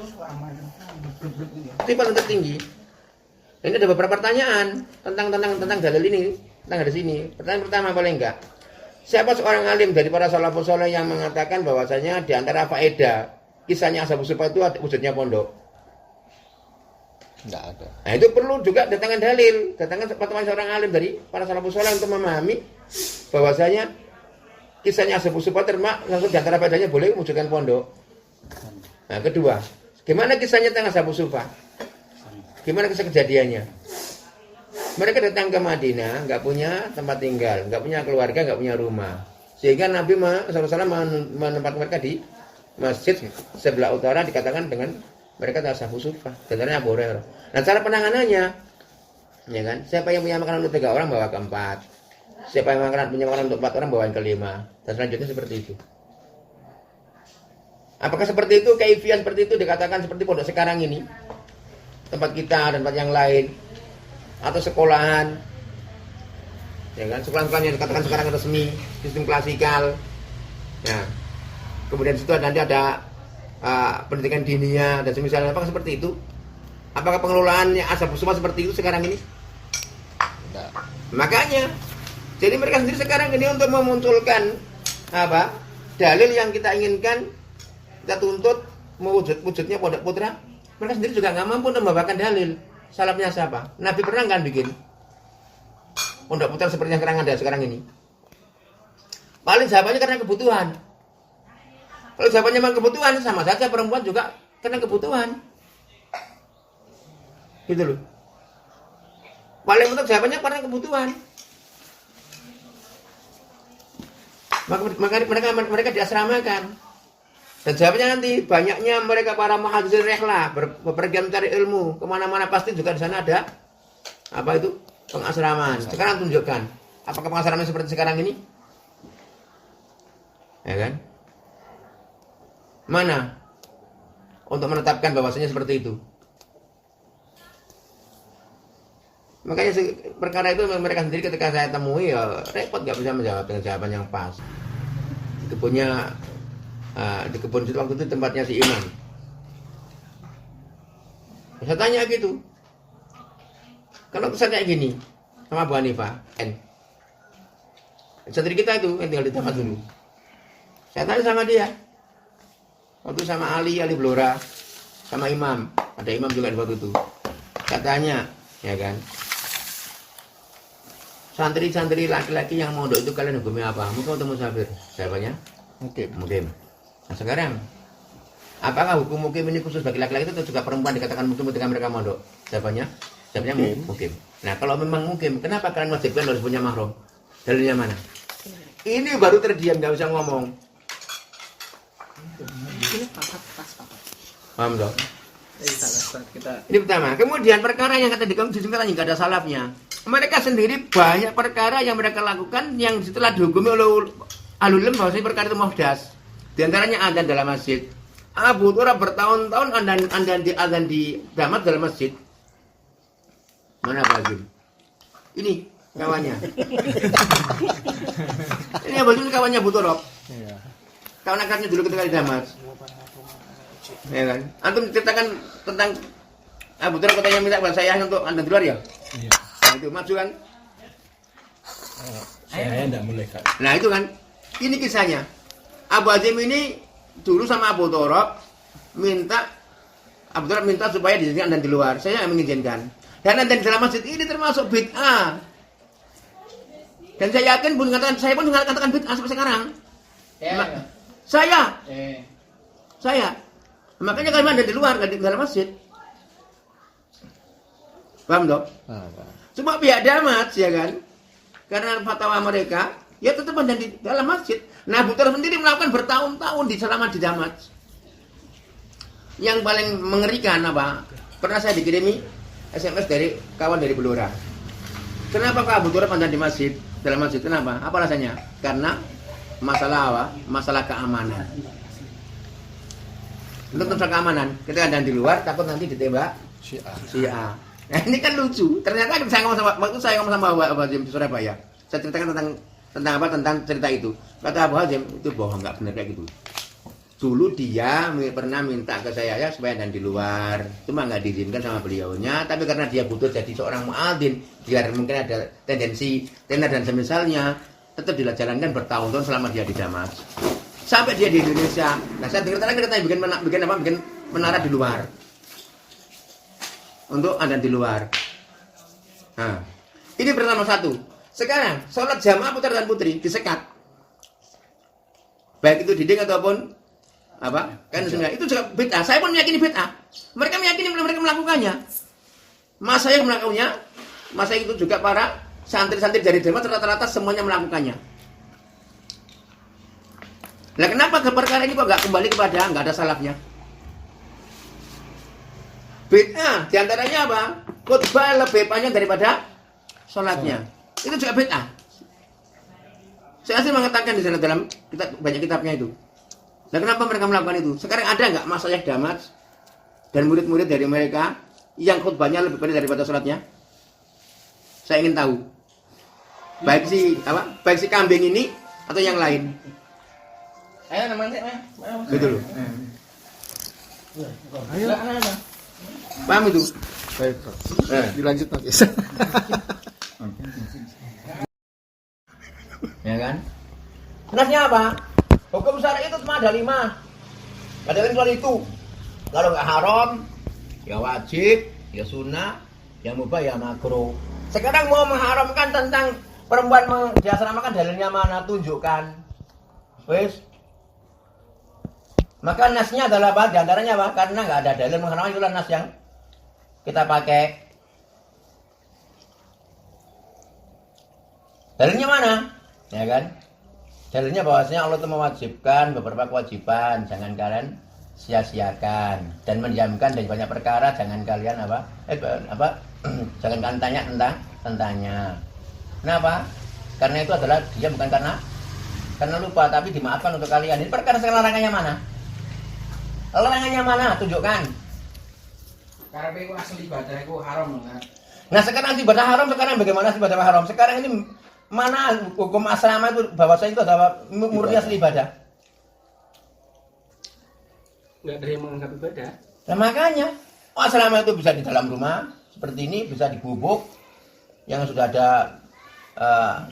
itu paling tertinggi. Ini ada beberapa pertanyaan tentang dalil ini, tentang hadis ini. Pertanyaan pertama paling enggak. Siapa seorang alim dari para salafus saleh yang mengatakan bahwasanya di antara faedah kisahnya Ashabus Suffah itu wujudnya pondok? Enggak ada. Nah, itu perlu juga datangkan dalil, datangkan seorang alim dari para salafus saleh untuk memahami bahwasanya kisahnya Ashabus Suffah termasuk di antara faedahnya boleh wujudkan pondok. Nah, kedua, gimana kisahnya tentang Ashabus Suffah? Gimana kisah kejadiannya? Mereka datang ke Madinah, nggak punya tempat tinggal, nggak punya keluarga, nggak punya rumah. Sehingga Nabi SAW menempatkan mereka di masjid sebelah utara dikatakan dengan mereka Ashabus Suffah. Contohnya Abu Hurairah. Nah, cara penanganannya, ya kan? Siapa yang punya makanan untuk 3 orang bawa ke 4. Siapa yang punya makanan untuk 4 orang bawa yang ke 5. Dan selanjutnya seperti itu. Apakah seperti itu, kaifiah seperti itu dikatakan seperti pondok sekarang ini? Tempat kita dan tempat yang lain, atau sekolahan, ya kan, sekolah-sekolah yang dikatakan sekarang resmi, sistem klasikal, ya. Kemudian situ nanti ada pendidikan dinia dan semisalnya. Apakah seperti itu? Apakah pengelolaannya Ashabus Suffah seperti itu sekarang ini? Enggak. Makanya, jadi mereka sendiri sekarang ini untuk memunculkan dalil yang kita inginkan, kita tuntut wujudnya Pondok Putra. Mereka sendiri juga nggak mampu untuk membawakan dalil. Salafnya siapa? Nabi pernah kan bikin Pondok Putra seperti yang sekarang ada sekarang ini? Paling jawabannya karena kebutuhan. Kalau jawabannya memang kebutuhan, sama saja perempuan juga karena kebutuhan. Gitu loh. Paling untuk jawabannya karena kebutuhan. Maka mereka diasramakan. Dan jawabannya nanti banyaknya mereka para muhadzirin rehlah bepergian mencari ilmu kemana-mana pasti juga di sana ada pengasraman. Sekarang tunjukkan apakah pengasraman seperti sekarang ini? Ya kan? Mana untuk menetapkan bahwasanya seperti itu? Makanya perkara itu mereka sendiri ketika saya temui ya repot nggak bisa menjawab dengan jawaban yang pas. Itu punya Di kebun situ waktu itu tempatnya si imam. Saya tanya gitu, kalau pesan kayak gini sama Bu Hanifah, santri kita itu yang tinggal di tempat dulu. Saya tanya sama dia, waktu sama Ali Blora, sama imam, ada imam juga di waktu itu. Saya tanya, ya kan, santri-santri laki-laki yang mondok itu kalian hukumnya apa? Mungkin untuk musafir. Jawabannya? Mukim. Nah sekarang, apakah hukum mukim ini khusus bagi laki-laki itu atau juga perempuan dikatakan mukim ketika mereka mondok? Jawabannya mukim. Nah kalau memang mukim, kenapa kalian wajibkan harus punya mahram? Dalilnya mana? Ini baru terdiam, nggak bisa ngomong. Paham toh? Ini pertama. Kemudian perkara yang kata di kamu disingkat nggak ada salafnya. Mereka sendiri banyak perkara yang mereka lakukan yang setelah dihukumi oleh ahlul ilm bahwasanya perkara itu muhdas. Di antaranya adzan dalam masjid. Abu Turab bertahun-tahun adzan di damat dalam masjid. Mana Pak Azim? Ini kawannya. Ini Abu Turab kawannya Abu Turab. Kawan akarnya dulu ketika di damat. Ya kan? Antum ceritakan tentang Abu Turab katanya minta buat saya untuk anda di luar ya? Iya. Nah, itu maju kan? Saya enggak boleh kan. Nah itu kan, ini kisahnya. Abu Hazim ini dulu sama Abu Turab Abu Turab minta supaya diizinkan dan di luar. Saya yang mengizinkan. Dan nanti di dalam masjid ini termasuk bid'ah. Dan saya yakin saya pun katakan bid'ah sampai sekarang. Saya. Makanya kalian ada di luar, di dalam masjid. Paham toh? Cuma pihak damat ya kan? Karena fatwa mereka, ya tetap ada di dalam masjid. Nah, Abu Turab sendiri melakukan bertahun-tahun selama di damat. Yang paling mengerikan apa? Pernah saya dikirimi SMS dari kawan dari Blora. Kenapa Pak Abu Turab ada di masjid? Dalam masjid, kenapa? Apa alasannya? Karena masalah keamanan. Untuk masalah keamanan, ketika ada di luar takut nanti ditembak Syiah. Nah, ini kan lucu. Ternyata saya ngomong sama Abu Hazim di Surabaya. Saya ceritakan tentang cerita itu. Kata Abu Hazim, itu bohong, nggak benar kayak gitu. Dulu dia pernah minta ke saya ya supaya dan di luar, cuma nggak diizinkan sama beliaunya. Tapi karena dia butuh jadi seorang muadzin, biar mungkin ada tendensi tenar dan semisalnya, tetap dijalankan bertahun-tahun selama dia di Damas. Sampai dia di Indonesia. Nah, saya dengar katanya bikin menara di luar. Untuk adzan di luar. Nah, ini pertama satu. Sekarang sholat jamaah putra dan putri disekat. Baik itu dinding ataupun apa? Kan itu juga bid'ah. Saya pun meyakini bid'ah. Mereka meyakini mereka melakukannya. Masa yang melakukannya, masa itu juga para santri-santri dari Demak rata-rata semuanya melakukannya. Nah, kenapa ke perkara ini kok nggak kembali kepada nggak ada salafnya? Bid'ah, diantaranya apa? Khutbah lebih panjang daripada sholatnya. Itu juga bid'ah. Saya asli mengatakan di sana dalam banyak kitabnya itu. Nah, kenapa mereka melakukan itu? Sekarang ada nggak masalah damat dan murid-murid dari mereka yang khutbahnya lebih pendek daripada sholatnya? Saya ingin tahu. Baik si kambing ini atau yang lain. Ayo namanya. Betul. Ayo. Paham itu? Baik, dilanjut nanti. Ya kan? Nasnya apa? Hukum syar'i itu cuma ada 5. Ada yang kecuali itu. Kalau nggak haram, ya wajib, ya sunnah, ya mubah, ya makruh. Sekarang mau mengharamkan tentang perempuan diasramakan, dalilnya mana? Tunjukkan. Wes. Maka nasnya adalah apa? Di antaranya apa? Karena nggak ada dalil mengharamkan, itulah nas yang kita pakai. Dalilnya mana? Ya kan? Dalilnya bahwasanya Allah itu mewajibkan beberapa kewajiban, jangan kalian sia-siakan, dan mendiamkan dari banyak perkara, jangan kalian jangan kalian tanya tentangnya. Kenapa? Karena itu adalah dia bukan karena lupa, tapi dimaafkan untuk kalian. Ini perkara sekarang larangannya mana? Larangannya mana? Tunjukkan. Karena itu asli ibadah itu haram kan. Nah, sekarang ibadah haram, sekarang bagaimana ibadah haram? Sekarang ini mana hukum asrama itu bahwasanya itu adalah murni asli ibadah? nggak ada yang menganggap ibadah. Nah, makanya selama itu bisa di dalam rumah seperti ini, bisa di gubuk yang sudah ada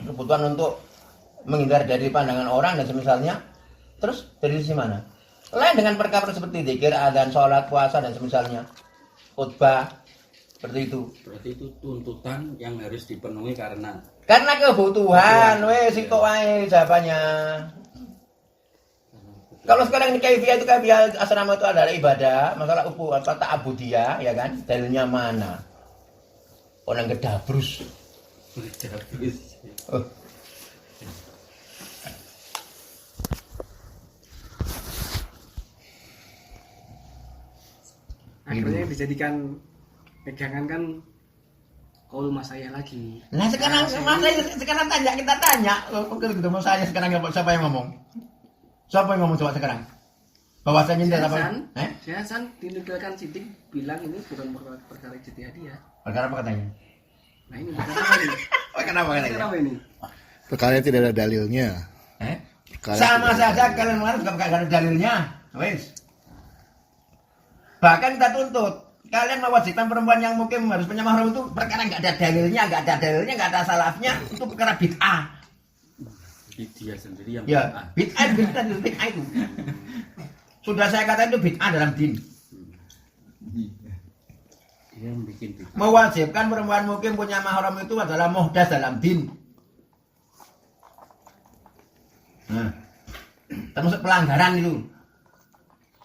kebutuhan untuk menghindar dari pandangan orang dan semisalnya. Terus dari sisi mana? Lain dengan perkara seperti zikir, adzan, sholat, puasa dan semisalnya, khutbah seperti itu. Berarti itu tuntutan yang harus dipenuhi karena Kebutuhan, wes itu wae jawabannya. Kalau sekarang ini kaifiyah itu kaifiyah asrama itu adalah ibadah, masalah ta'abudiyah, ya kan? Dalilnya mana? Orang gedabrus. Oh. Akhirnya yang dijadikan pegangan kan kaul mas saya lagi. Nah sekarang sekarang kita tanya, mau saya sekarang siapa yang ngomong? Siapa yang ngomong coba sekarang? Bahwasanya dia apa? Saya Hasan dinukilkan Sidik bilang ini bukan perkara ijtihadiyah. Perkara apa katanya? Nah ini perkara ini. Kenapa katanya? Kenapa ini? Perkara tidak ada dalilnya. Sama saja kalian mengatakan juga ada dalilnya. Wes. Bahkan kita tuntut kalian mewajibkan perempuan yang mungkin harus punya mahram itu perkara nggak ada dalilnya, nggak ada salafnya, itu perkara bid'ah. dia sendiri yang bid'ah itu. Sudah saya katakan itu bid'ah dalam din. Dia yang bikin bid'ah. Mewajibkan perempuan mungkin punya mahram itu adalah muhdas dalam din. Nah, termasuk pelanggaran itu.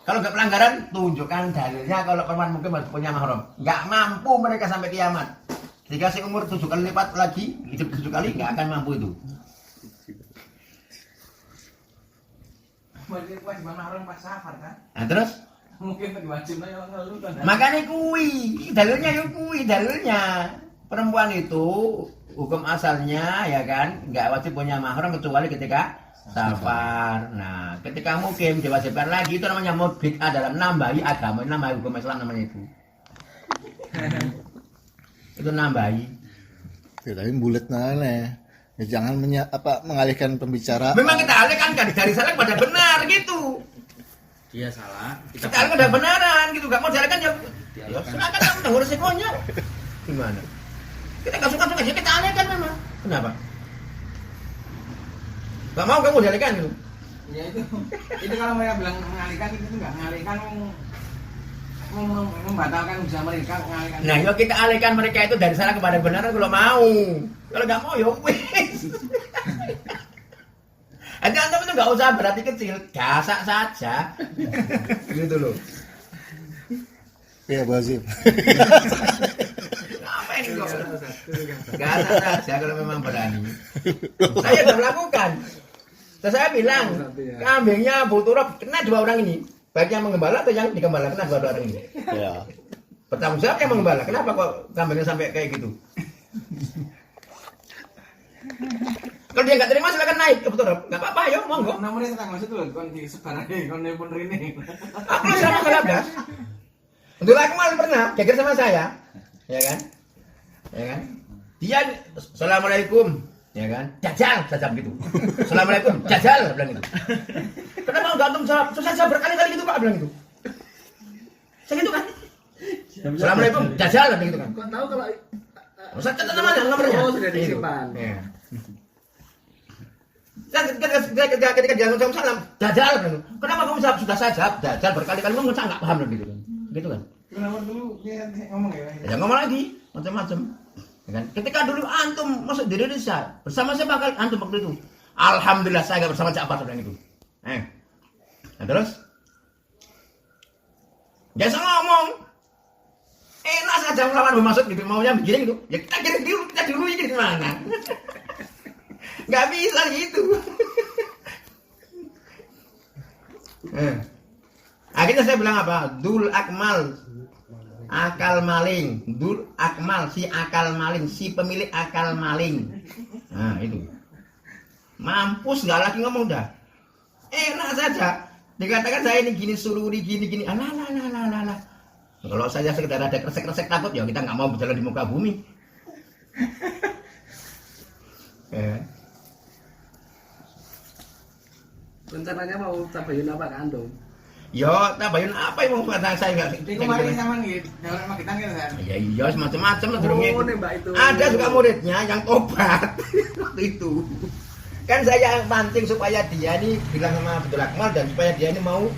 Kalau nggak pelanggaran, tunjukkan dalilnya kalau perempuan mungkin harus punya mahram. Nggak mampu mereka sampai kiamat. Dikasih umur 7 kali lipat lagi, hidup 7 kali, nggak akan mampu itu. Kewajiban mahram pas safar kan? Nah terus? Mungkin diwajibkan yang lalu kan. Makanya dalilnya. Perempuan itu hukum asalnya ya kan, nggak wajib punya mahram kecuali ketika safar. Nah, ketika mukim diwajibkan lagi, itu namanya bid'ah dalam nambahi agama, nambahi hukum Islam namanya itu. Itu nambahi. Ya, tapi bulat nane. Ya, jangan mengalihkan pembicara. Memang kita alihkan dari salah pada benar gitu. Dia salah, Kita alihkan pada benaran gitu, nggak mau dialihkan ya. Ya, silakan kamu tanggung resikonya. Gimana? Kita nggak suka aja kita alihkan memang. Kenapa? Gak mau kamu dialihkan gitu. Ya itu kalau mereka bilang mengalihkan itu nggak mengalihkan membatalkan usaha mereka mengalihkan. Nah, yuk kita alihkan mereka itu dari salah kepada kebenaran kalau mau. Kalau nggak mau ya wis. Antum itu nggak usah berarti kecil, gasak saja. Gitu loh. Ya, Bazim. Ngapain kok? Gasak saja kalau memang berani. Saya sudah melakukan. Terus saya bilang, kambingnya Abu Turab kena 2 orang ini. Baik yang mengembala atau yang digembala, kena 2 orang ini. Ya. Bertanggung jawab yang mengembala. Kenapa kok kambingnya sampai kayak gitu? Kalau dia nggak terima silakan naik ke Abu Turab. Nggak apa-apa, ya monggo. Namanya tetangga maksud tuh kon di sebarane kon nelpon rene. Aku sama Kaladas. Dulu aku malah pernah geger sama saya, ya kan? Dia assalamualaikum, ya kan? Jajal gitu. Assalamualaikum, jajal bilang gitu. Kenapa nggak antum jawab? Saya berkali-kali gitu Pak bilang gitu. Saya gitu kan? Assalamualaikum, jajal gitu kan? Kau tahu kalau Saya catat namanya, nomornya. Oh, sudah disimpan. Iya. Ketika dia ngucap salam, jajal bilang. Kenapa kamu jawab? Sudah saya jawab, jajal berkali-kali ngomong saya nggak paham gitu kan? Gitu kan? Kenapa dulu dia ngomong ya? Ya ngomong lagi, macam-macam. Ya kan? Ketika dulu antum masuk di Indonesia, bersama siapa kali antum waktu itu? Alhamdulillah saya nggak bersama Ja'far bilang itu. Nah terus? Dia ngomong, enak saja melawan bermaksud gitu, maunya begini gitu. Ya kita dulu ini gimana? Nggak bisa gitu. Akhirnya saya bilang apa? Dul akmal, akal maling. Dul akmal, si akal maling, si pemilik akal maling. Nah itu. Mampus nggak lagi ngomong dah. Enak saja. Dikatakan saya ini gini sururi gini. Alah. Kalau saja sekedar ada kresek-kresek takut ya kita nggak mau berjalan di muka bumi. rencananya mau tabayun apa kan antum? Yo, tabayun apa yang mau kata saya enggak? Itu kemarin sama nih, dalam makitan kan. Ya iya, macam-macam lah durungnya itu. Mbak itu. Ada juga muridnya yang tobat waktu itu. Kan saya pancing supaya dia ini bilang sama Abdul Akmal dan supaya dia ini mau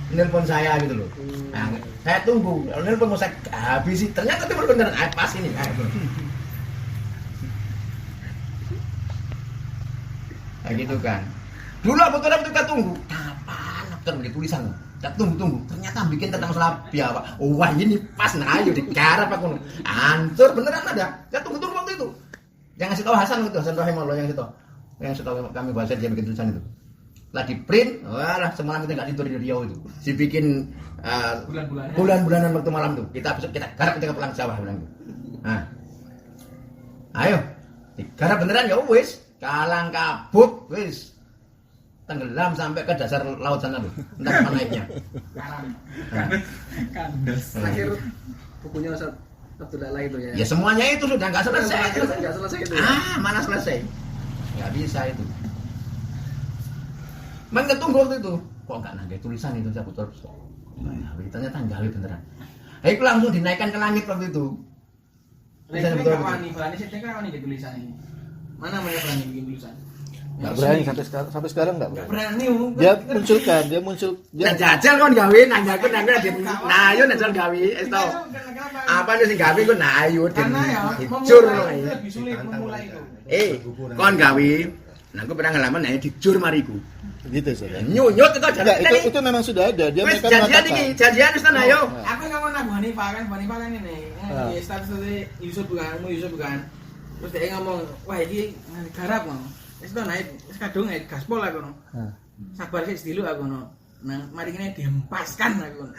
nelpon saya gitu loh. Nah, saya tunggu. Kalau nelpon mau saya habisi. Ternyata itu benar pas ini. Nah, gitu kan. Dulu betul kita tunggu. Kapan dokter beli tulisan? Kita tunggu. Ternyata bikin tentang Slabi Pak. Oh, wah ini pas. Nah, ayo digarap aku. Hancur beneran ada. Kita tunggu waktu itu. Yang ngasih tahu Hasan itu, Hasan Rahimahullah yang ngasih tahu. Yang setahu kami bahasa dia bikin tulisan itu. Lah di print, walah semalam kita nggak tidur di Riau itu. Dibikin bulan-bulanan waktu malam tuh. Kita besok kita garap ketika pulang Jawa bilang gitu. Nah, ayo digarap beneran ya wis. Kalang kabut wis. Tenggelam sampai ke dasar laut sana tuh. Entah kapan naiknya. Kandas. Terakhir bukunya Ustaz Abdul Ala itu ya. Ya semuanya itu sudah nggak selesai. Nggak selesai itu. Mana selesai? Nggak bisa itu. Mana tunggu waktu itu. Kok nggak nanggai tulisan itu saya putar. Nah, ternyata nggawe beneran. Itu langsung dinaikkan ke langit waktu itu. Tulisan betul. Berani sih kan di tulisan ini. Mana berani bikin tulisan? Nggak berani sampai sekarang nggak berani. Dia muncul. Nah, jajal kon gawe nanggakeun nah yo jajal gawe es tau. Apa nih sing gawe ku nah yo den dicur lebih sulit memulai itu. Kon gawe nah aku pernah ngalaman nah dicur mariku. Gitu saja. Nyunyut itu jangan. Itu memang sudah ada. Dia mereka mengatakan. Janjian wis tenan ayo. Aku ngomong Abu Hanifah kan ini. Status Yusuf bukan. Terus dia ngomong, wah ini garap loh. Wis to naik, wis kadung naik gaspol aku no. Sabar sih dulu aku no. Nah, mari kene dihempaskan aku.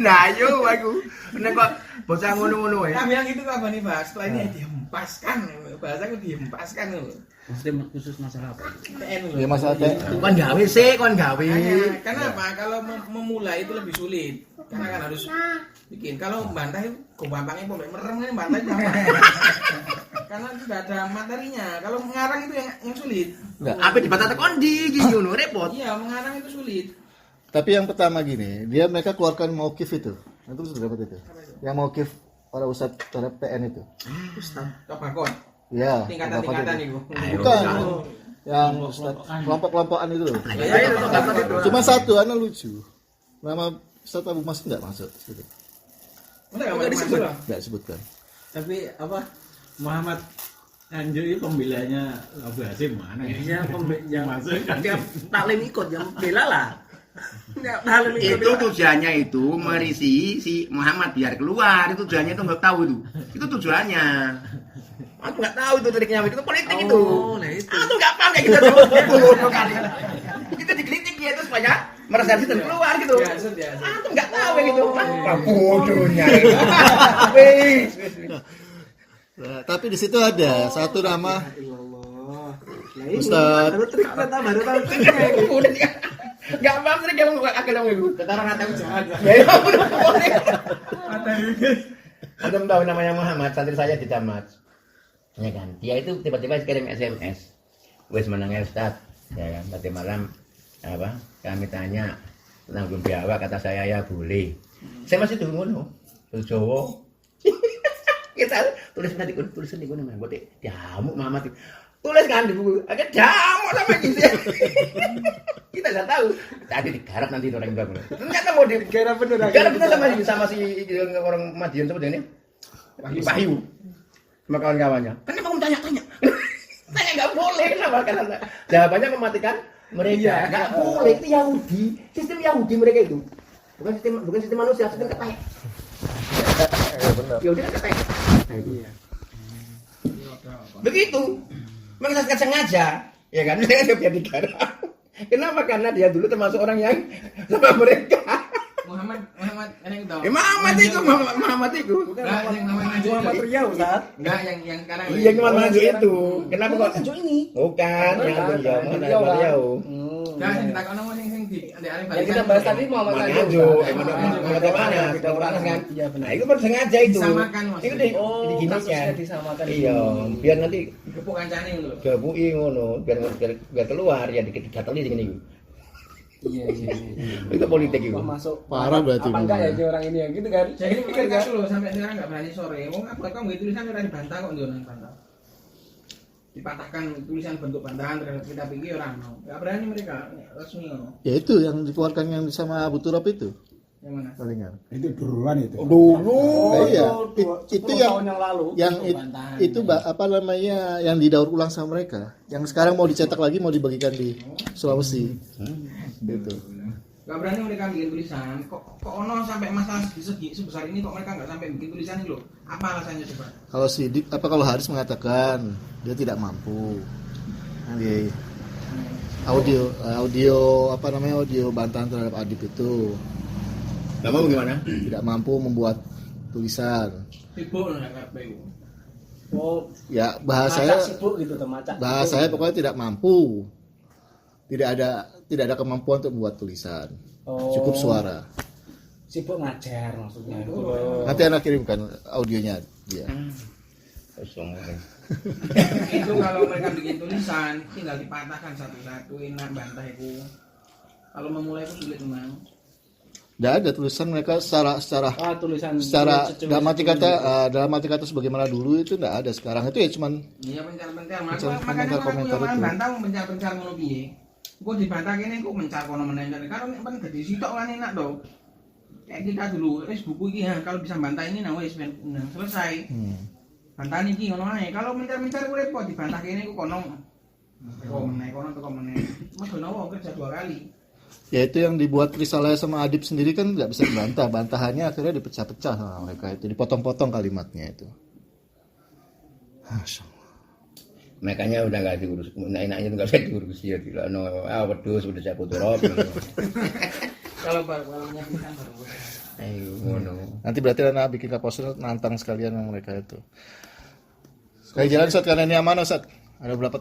Nah, yo aku. Nek kok bocah ngono-ngono wae. Nah, bilang gitu Pak Bani Pak, setelah ini dihempaskan. Bahasaku dihempaskan lho. Maksudnya khusus masalah apa? TN lho. Ya masalah Kon gawe sih, kon gawe. Kenapa? Kalau memulai itu lebih sulit. Karena kan harus bikin. Kalau membantah itu gampangnya pembe merem ini membantah itu gampang. Karena sudah ada materinya. Kalau mengarang itu yang sulit. Apa dibantah kondi gini ngono repot. Iya, mengarang itu sulit. Tapi yang pertama gini, mereka keluarkan mauqif itu. Itu sudah dapat itu. Yang mauqif para ustadz terhadap PN itu. Ustaz Tobakon. Ya. Tingkatan-tingkatan itu. Bukan. Yang kelompok-kelompokan itu loh. Cuma satu, anak lucu. Nama Ustadz Abu Mas enggak masuk gitu. Enggak disebut. Enggak disebutkan. Tapi apa Muhammad Anjur ini pembelanya Abu Hasim mana? Iya, yang masuk. dia taklim ikut yang bela lah. Itu tujuannya itu merisi si Muhammad biar keluar. Itu tujuannya itu nggak tahu itu. Itu tujuannya. Aku nggak tahu itu triknya itu politik itu. Nah itu. Aku nggak paham kayak gitu. Kita dikritik ya itu supaya meresepsi dan keluar gitu. Aku nggak tahu kayak gitu. Apa bodohnya. Nah, tapi di situ ada satu nama Ustaz. Baru tahu triknya. Enggak paham trik yang agak itu. Ketara kata jahat. Ya udah tahu namanya Muhammad, santri saya di Damat. Ya kan, dia itu tiba-tiba kirim SMS. Wes menang Ustaz. Ya kan, tadi malam apa? Kami tanya tentang belum biawa, kata saya ya boleh. Saya masih tunggu no. Jawa. Kita tulisan di kono buat diamuk Muhammad. Tulis kan di buku. Agak jamu sampai gitu. Kita enggak tahu. Tadi digarap nanti orang bangun. Ternyata mau digarap bener. Garap bener sama si orang Madiun seperti ini. Wahyu. Sama kawan-kawannya. Kenapa kamu tanya-tanya? Tanya enggak boleh sama karena jawabannya mematikan mereka. Enggak boleh, itu Yahudi. Sistem Yahudi mereka itu. Bukan sistem manusia, sistem ketek. Yahudi kan ketek. Iya. Begitu. Memang saya sengaja, ya kan? Saya biar digarap. Kenapa? Karena dia dulu termasuk orang yang sama mereka. Muhammad yang itu. Muhammad itu. Bukan yang namanya Muhammad Riau, Ustaz. Enggak yang sekarang. Iya, Muhammad itu. Kenapa kok? Maju ini. Bukan, yang Riau. Enggak yang ditakon nang sing di Arif. Yang kita bahas tadi Muhammad Maju, Muhammad Panas kan? Iya benar. Nah, itu kan sengaja itu. Disamakan, Mas. Itu diginikan. Disamakan. Iya, biar nanti Gepuk kancane lho. gabuki ngono, biar keluar ya digateli sing niku. Iya. Itu politik itu. Wah, masuk. Parah berarti Apa enggak ya memang. ini orang ini yang gitu kan? Jadi Pikir mereka kan? loh sampai sekarang nggak berani sore. Wong apa kamu itu tulisan ora dibantah kok njono bantah. Dipatahkan tulisan bentuk bantahan terhadap kita pikir orang mau. Nggak berani mereka resmi ngono. Ya itu yang dikeluarkan yang sama Abu Turab itu. Yang mana? Palingan. Itu duluan itu. Dulu iya. Itu 10 tahun yang lalu. yang itu apa namanya yang didaur ulang sama mereka. Yang sekarang mau dicetak lagi mau dibagikan di Sulawesi. Gitu. Gak berani mereka bikin tulisan. Kok ono sampai masalah segi sebesar ini kok mereka nggak sampai bikin tulisan ini loh? Apa alasannya coba? Kalau Sidik kalau Haris mengatakan dia tidak mampu. Nanti audio apa namanya audio bantahan terhadap Adib itu Gak mau gimana? tidak mampu membuat tulisan. Sibuk lah kabeh. Oh, Ya bahasanya macak sibuk gitu tuh, macak. bahasanya pokoknya tidak mampu. Tidak ada kemampuan untuk membuat tulisan. Oh. Cukup suara. Sibuk ngajar maksudnya. Nanti anak kirimkan audionya dia. Kosong. Itu kalau mereka bikin tulisan tinggal dipatahkan satu-satu enak bantah itu. Kalau memulai itu sulit memang. Tidak ada tulisan mereka secara Tulisan secara secuil- dalam arti kata sebagaimana dulu itu tidak ada. Sekarang itu ya cuman Iya pencar-pencar. Komentar Makanya aku yang itu. bantah pencar-pencar ngono piye. Kok dibantah kene kok mencar kono meneh. Karo nek pen gede sitok kan enak to. Kayak kita dulu wis buku iki ya kalau bisa bantah ini nah wis selesai. Bantahan iki ngono ae. Kalau mencar-mencar ku repot dibantah kene ku kono. Teko meneh. Mas Donowo kerja 2 kali. ya itu yang dibuat risalah sama Adib sendiri kan nggak bisa dibantah. Bantahannya akhirnya dipecah-pecah sama mereka itu, dipotong-potong kalimatnya itu. Masya Allah. Makanya udah nggak diurus, enaknya nggak usah diurus ya, tidak no, wedhus udah saya Turab. Kalau menyampaikan baru. Ayo ngono. Nanti berarti anak bikin kaposnya nantang sekalian sama mereka itu. Sekali jalan Ustaz karena ini aman Ustaz. Ada beberapa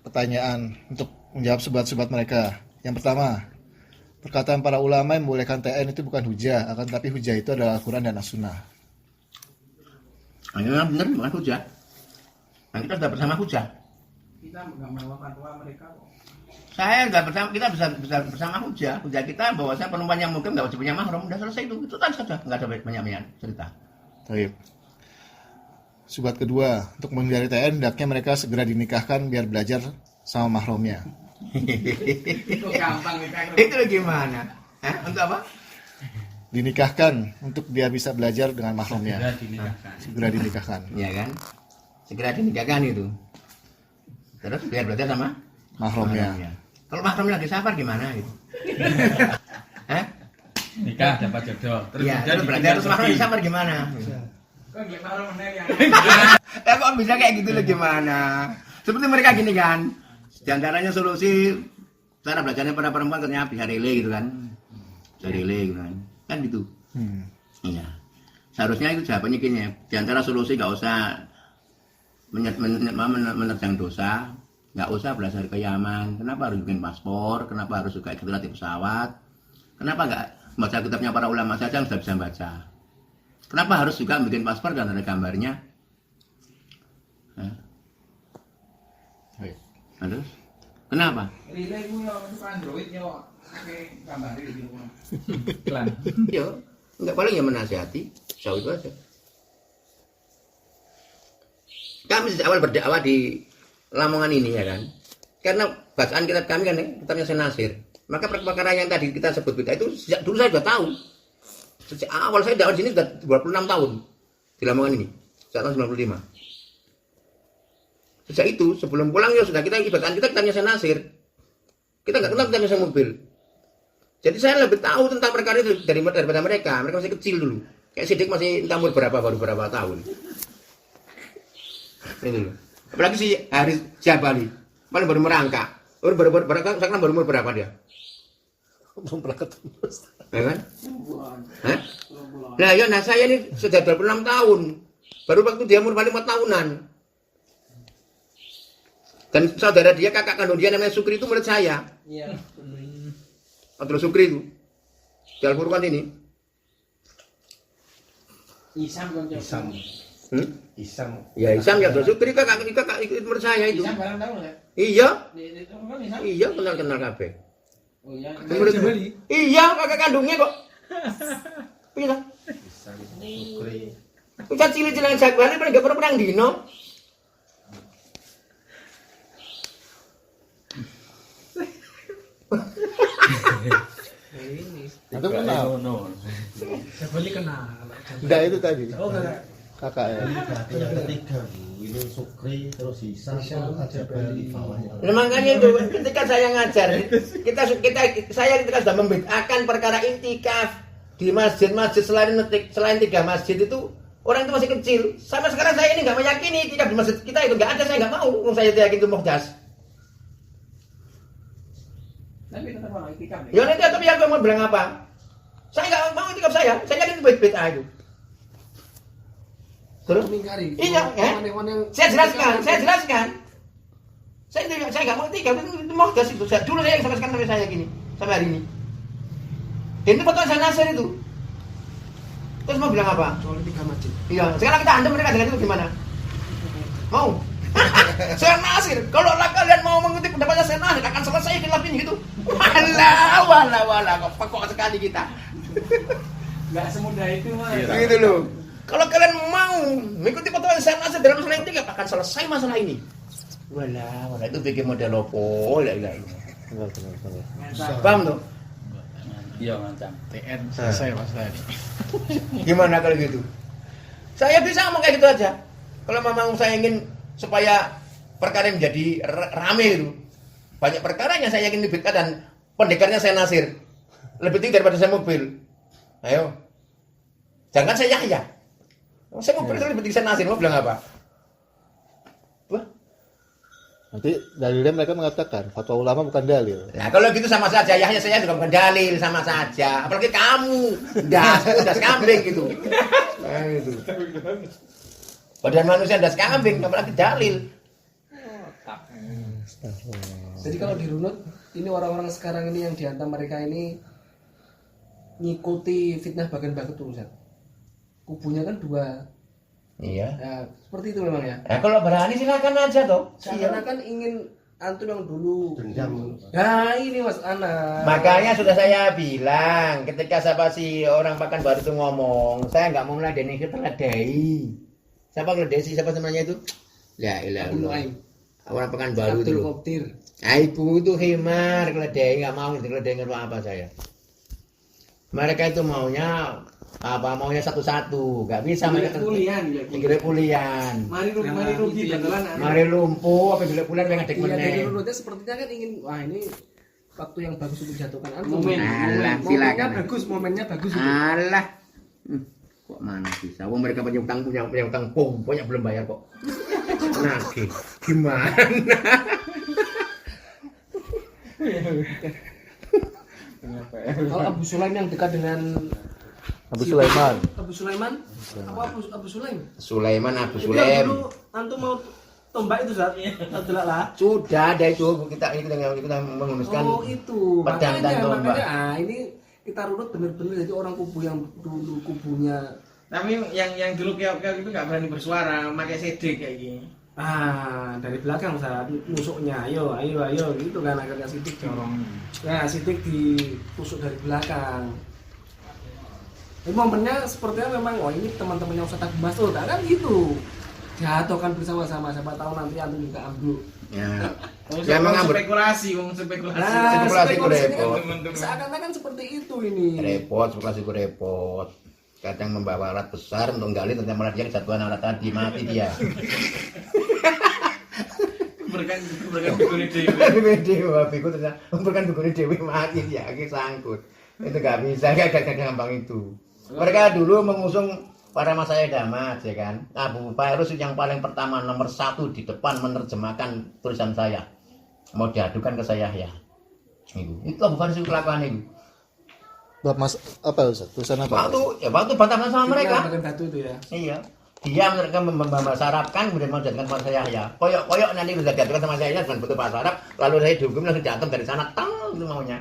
pertanyaan untuk menjawab sobat-sobat mereka. Yang pertama, perkataan para ulama yang membolehkan TN itu bukan hujah, akan tapi hujah itu adalah Al-Quran dan As-Sunnah. Hanya benar bukan hujah. Nah, kita sudah bersama hujah. Kita enggak mau fatwa mereka kok. Saya nggak bersama, kita bisa bersama hujah. Hujah kita bahwa saya perempuan yang mungkin nggak wajib punya mahram. Udah selesai itu kan saja, nggak ada banyak cerita. Baik. Sobat kedua, untuk menghindari TN, hendaknya mereka segera dinikahkan biar belajar sama mahramnya. Itu gampang Itu gimana? Untuk apa? Dinikahkan untuk dia bisa belajar dengan mahramnya. Segera dinikahkan. Iya kan? Segera dinikahkan itu. Terus biar belajar sama Mahramnya. Kalau mahramnya lagi safar gimana itu? Nikah dapat jodoh. Iya, terus belajar terus mahramnya safar gimana? Kok gimana meneh yang Kok bisa kayak gitu loh gimana? Seperti mereka gini kan. Di antaranya solusi cara belajarnya para perempuan ternyata bisa relay gitu kan. Bisa relay gitu kan. Kan gitu. Iya. Seharusnya itu jawabannya gini ya. Di antara solusi nggak usah menerjang dosa, nggak usah belajar ke Yaman. Kenapa harus bikin paspor? Kenapa harus juga ikut di pesawat? Kenapa nggak baca kitabnya para ulama saja yang sudah bisa baca? Kenapa harus juga bikin paspor dan ada gambarnya? Terus? Kenapa? relay ku yo untuk Android yo pakai gambar di rumah. Iklan. Yo, enggak paling ya menasihati, jauh itu aja. Kami sejak awal berdakwah di Lamongan ini ya kan. Karena bacaan kitab kami kan kitabnya Senasir. Maka perkara yang tadi kita sebut itu sejak dulu saya sudah tahu. Sejak awal saya dakwah di sini sudah 26 tahun di Lamongan ini. Sejak tahun 95. Sejak itu sebelum pulang ya sudah kita bacaan kitabnya Senasir. Kita nggak kenal kitabnya mobil. Jadi saya lebih tahu tentang perkara itu daripada mereka. Mereka masih kecil dulu. Kayak Sidik masih entah umur baru berapa tahun. Itu loh. Apalagi si Haris Jabali, paling baru merangkak. Baru umur berapa dia? Belum pernah ketemu. Ya kan? Hah? Nah, ya nah saya ini sudah 26 tahun. Baru waktu dia umur paling 4 tahunan. Dan saudara dia, kakak kandung dia namanya Sukri itu murid saya. Iya. Abdul Sukri itu. Di Al-Furqan ini. Isam kan. Isam. Ya Isam ya Sukri kakak ikut percaya itu. Bisa barang tahu nggak? Iya. Di kan bisa. Iya kenal kabeh. Oh iya. Iya kakak kandungnya kok. Iya. Isam Sukri. Ucap cilik-cilik Jagbali paling gak pernah perang dino. Atau kenal? Jabali kenal. Enggak itu tadi. Oh enggak. Kakak ya. Yang ketiga ini Sukri terus Isam aja balik bawahnya. Nah, makanya itu ketika saya ngajar, saya ketika sudah membid'ahkan perkara intikaf di masjid-masjid selain 3 masjid itu orang itu masih kecil. Sampai sekarang saya ini nggak meyakini intikaf di masjid kita itu nggak ada, saya nggak mau. Saya yakin itu muhdas. Tapi tetap orang itikaf. Ya nanti tapi yang mau bilang apa? Saya nggak mau intikaf saya yakin itu bid'ah itu. Terus? Iya, ya. Saya jelaskan. Saya nggak mau intikaf itu muhdas itu. Dulu saya sampai sekarang sampai saya gini, sampai hari ini. Ini foto saya Nasir itu. Terus mau bilang apa? Soal 3 masjid. Iya, sekarang kita handam mereka dengan itu gimana? Mau? Saya Nasir, kalau kalian mau mengutip pendapatnya saya Nasir akan selesai khilaf ini gitu. Wala, kok pekok sekali kita. Nggak semudah itu mah. Gitu loh. Kalau kalian mau mengikuti fatwa saya Nasir dalam masalah intikaf akan selesai masalah ini. Wala, itu bikin model opo, la ilaha illallah. Paham tuh? Iya ngancam. TN selesai masalah ini. Gimana kalau gitu? Saya bisa ngomong kayak gitu aja. Kalau memang saya ingin supaya perkara menjadi rame itu, banyak perkara yang saya yakin dibid'ah dan pendekarnya saya Nasir lebih tinggi daripada saya mobil. Ayo, jangan saya Yahya. Saya mobil lebih tinggi saya Nasir. Mau bilang apa? Wah. Nanti dalilnya mereka mengatakan fatwa ulama bukan dalil. Nah kalau gitu sama saja, Yahya saya juga bukan dalil, sama saja. Apalagi kamu, das kambing gitu. Nah, gitu. Badan manusia das kambing, apalagi dalil. Jadi kalau dirunut, ini orang-orang sekarang ini yang dihantam mereka ini ngikuti fitnah bagian-bagian itu, Ustaz. Kubunya kan 2. Iya. Nah, seperti itu memang ya. Nah kalau berani silakan aja toh. Seakan-akan ingin antum yang dulu. Dendam. Nah ini Mas Ana. Makanya sudah saya bilang ketika siapa si orang Pekanbaru itu ngomong, saya nggak mau meladeni itu teladai. Siapa ngeladeni siapa namanya itu? Ya ilah. Orang Pekanbaru itu. Koptir. Nah, ibu itu himar keledai, nggak mau keledai apa saya. Mereka itu maunya satu-satu, nggak bisa mereka Kulian, pulian. Mari rugi betulan. Mari lumpuh, apa gila pulian yang ngadek Iya, dari meneh. runutnya sepertinya kan ingin, wah ini waktu yang bagus untuk jatuhkan antum. Alah, Momennya silakan. bagus itu. Alah. Kok mana bisa? Wong mereka punya utang banyak belum bayar kok. Nagih. Gimana? Kalau Abu Sulaim yang dekat dengan Abu Sulaiman. Abu Sulaiman? Apa Abu Sulaim? Sulaiman Abu Itu Sulaim. dulu antum mau tombak itu saat Abdullah lah. Sudah ada itu kita mengemiskan. Oh itu. Pedang dan tombak. Makanya ini kita runut bener-bener jadi orang kubu yang dulu kubunya. Tapi yang dulu keok itu nggak berani bersuara, pakai CD kayak gini. Dari belakang saat nusuknya, ayo gitu kan akhirnya sidik corong. Nah sidik ditusuk dari belakang. Ini momennya sepertinya memang, wah ini teman-temannya Ustaz Abu Mas'ud kan gitu. Jatuhkan bersama-sama, siapa tahu nanti antum juga ambruk. Ya. Ya memang spekulasi. Spekulasi itu repot. Seakan-akan seperti itu ini. Spekulasi itu repot. Kadang membawa alat besar untuk gali tentang malah dia kesatuan alat tadi mati dia. Berkan dukune dewi. Berkan dukune dewi mati dia, sangkut. Itu gak bisa, gak gampang itu. Mereka dulu mengusung para Masyayikh Damas, ya kan. Abu Fairuz yang paling pertama nomor 1 di depan menerjemahkan tulisan saya. Mau diadukan ke saya ya. Itu Abu Fairuz itu kelakuan itu. Mas apa Ustaz? Tulisan apa? Waktu bantah sama mereka. Bagian batu itu ya. Iya. Dia mereka membasarapkan kemudian mau jadikan Pak saya ya. Koyok nanti sudah diadukan sama saya dengan betul Pak Arab, lalu saya dihukum langsung diantem dari sana. Itu maunya.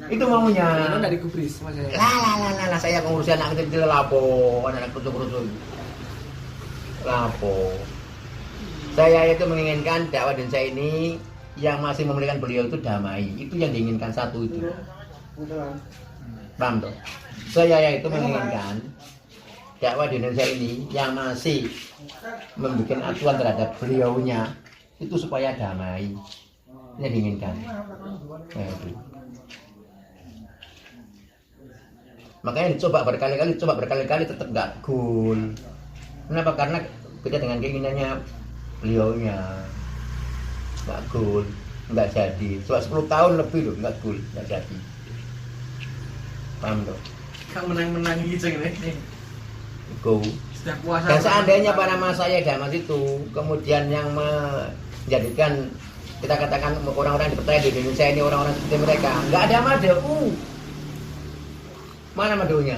Itu maunya. Itu dari Kubris Mas ya. Lah saya pengurusan anak kecil lapo, anak kucuk-kucuk. Lapo. Saya itu menginginkan dakwah dan saya ini yang masih memiliki beliau itu damai. Itu yang diinginkan satu itu. Paham toh? Saya itu menginginkan dakwah di Indonesia ini yang masih membuat acuan terhadap beliaunya itu supaya damai. Ini yang diinginkan. Nah, itu. Makanya dicoba berkali-kali tetap nggak goal. Kenapa? Karena beda dengan keinginannya beliaunya. Nggak goal, nggak jadi. Soal 10 tahun lebih loh nggak goal, nggak jadi. Paham toh? Kang menang-menang gitu nih. Go. Sudah puasa. Dan seandainya para masaya Damas itu kemudian yang menjadikan kita katakan orang-orang yang dipercaya di Indonesia ini orang-orang seperti mereka, nggak ada madu. Mana madunya?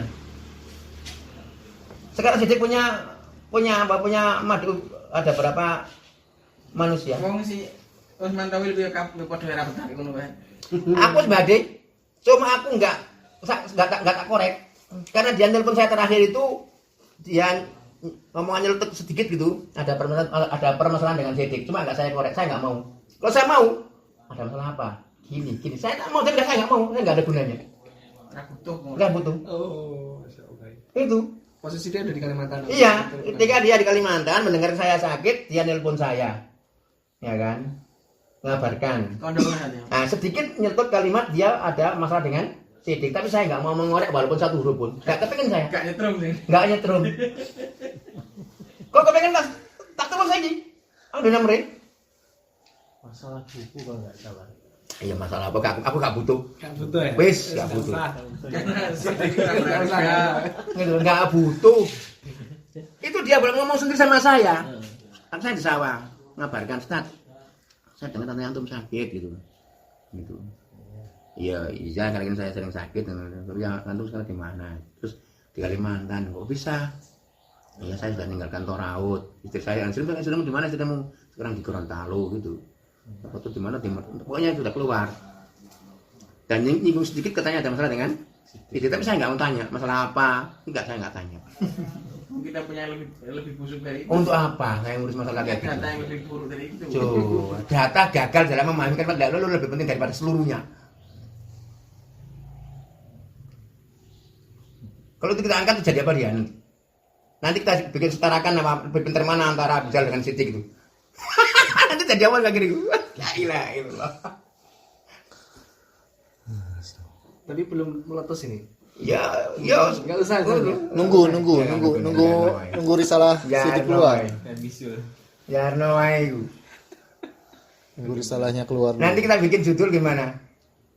Sekarang Sidik punya madu ada berapa manusia? Wong si Usman Tawil kuwi padha ora betah ngono wae. Aku sebagai cuma aku nggak tak korek karena dia telepon saya terakhir itu dia ngomongannya letuk sedikit gitu, ada permasalahan dengan Sidik, cuma nggak saya korek, saya nggak mau. Kalau saya mau, ada masalah apa? Gini, saya nggak mau, saya nggak mau, saya nggak ada gunanya. Nggak butuh. Oh, Itu. posisi dia ada di Kalimantan. Iya, ketika dia di Kalimantan mendengar saya sakit, dia nelpon saya, ya kan, ngabarkan. Nah, sedikit nyetut kalimat dia ada masalah dengan Sidik, tapi saya nggak mau mengorek walaupun satu huruf pun. Nggak kepengen saya. Nggak nyetrum sih. Nggak nyetrum. Kok kepengen tak telepon saya ini? Ada nomornya? Masalah buku kalau nggak salah. Iya masalah apa? Aku nggak butuh. Nggak butuh ya. Wis nggak butuh. Nggak butuh. Itu dia boleh ngomong sendiri sama saya. Kan saya di sawah ngabarkan Ustaz. Saya dengar tante antum sakit gitu. Iya, karena saya sering sakit. Tapi yang antum sekarang di mana? Terus di Kalimantan. Kok bisa? Iya, saya sudah meninggalkan Toraut. Istri saya sedang di mana? Sekarang di Gorontalo gitu. Atau di mana? Pokoknya sudah keluar. Dan nyinggung sedikit katanya ada masalah dengan itu, tapi saya nggak mau tanya masalah apa. Enggak, saya nggak tanya. Kita punya lebih busuk dari itu. Untuk apa saya ngurus masalah kayak gitu? Data yang lebih buruk dari itu. Data gagal dalam memahami kan lu lebih penting daripada seluruhnya. Kalau itu kita angkat jadi apa dia nanti? Nanti kita bikin setarakan lebih pintar mana antara Abdul dengan Sidik itu. Nanti jadi awal kayak gini. La ilaha illallah. Tapi belum meletus ini. Ya, Nggak usah. Nunggu risalah Sidik keluar. Jarno wae. Nunggu risalahnya keluar. Nanti kita bikin judul gimana?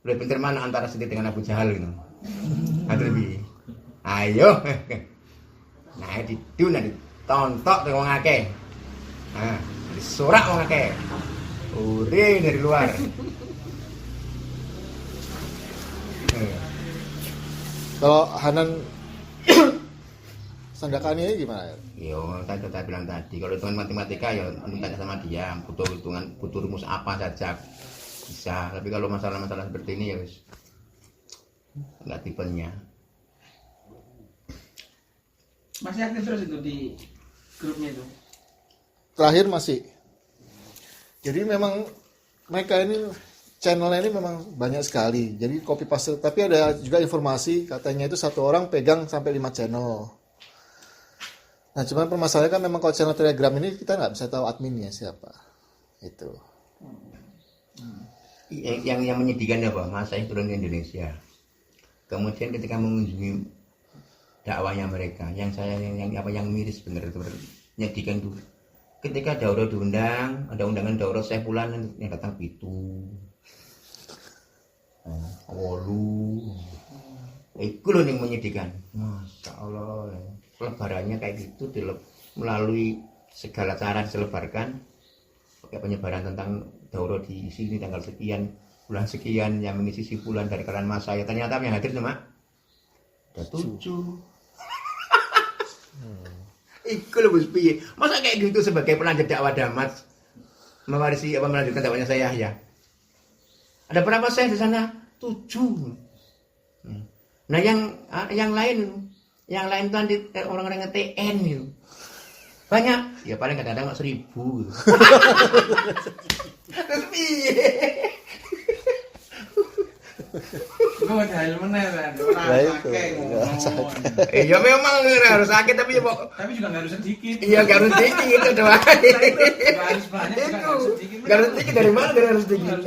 Lebih pintar mana antara Sidik dengan Abu Jahal gitu. Atau lebih. Ayo. Nah, itu nanti tontok wong akeh. Nah, disurak wong akeh. Ure dari luar. Kalau Hanan Sandakannya gimana? Yo, saya bilang tadi, kalau hitungan matematika ya minta sama dia, butuh rumus apa saja bisa. Tapi kalau masalah-masalah seperti ini ya wis enggak tipenya. Masih aktif terus itu di grupnya itu. Terakhir masih. Jadi memang mereka ini channelnya ini memang banyak sekali. Jadi copy paste. Tapi ada juga informasi katanya itu satu orang pegang sampai 5 channel. Nah cuman permasalahannya kan memang kalau channel Telegram ini kita nggak bisa tahu adminnya siapa. Itu. Yang menyedihkan apa? Mas saya turun ke Indonesia. Kemudian ketika mengunjungi dakwahnya mereka, yang miris bener menyedihkan itu. Ketika daurah diundang, ada undangan daurah Saifulan yang datang itu. Wolu. Itu loh yang menyedihkan. Masya Allah. Pelebarannya kayak gitu melalui segala cara diselebarkan. Pakai penyebaran tentang daurah di sini tanggal sekian, bulan sekian, yang mengisi Saifulan dari kalangan masa. Ya ternyata yang hadir cuma ada 7. Iku lho Gus piye? Masa kayak gitu sebagai pelanjut dakwah Damas mewarisi apa melanjutkan dakwahnya saya ya. Ada berapa saya di sana? 7. Nah yang lain itu orang-orang TN gitu. Banyak? Ya paling kadang-kadang 1.000. Terus piye? Gue jahil meneh kan. Lah itu. Ya memang harus sakit tapi ya Tapi juga nggak harus sedikit. iya nggak harus sedikit itu doang. Nggak harus banyak, juga nggak harus Itu sedikit. nggak harus sedikit dari mana nggak harus sedikit?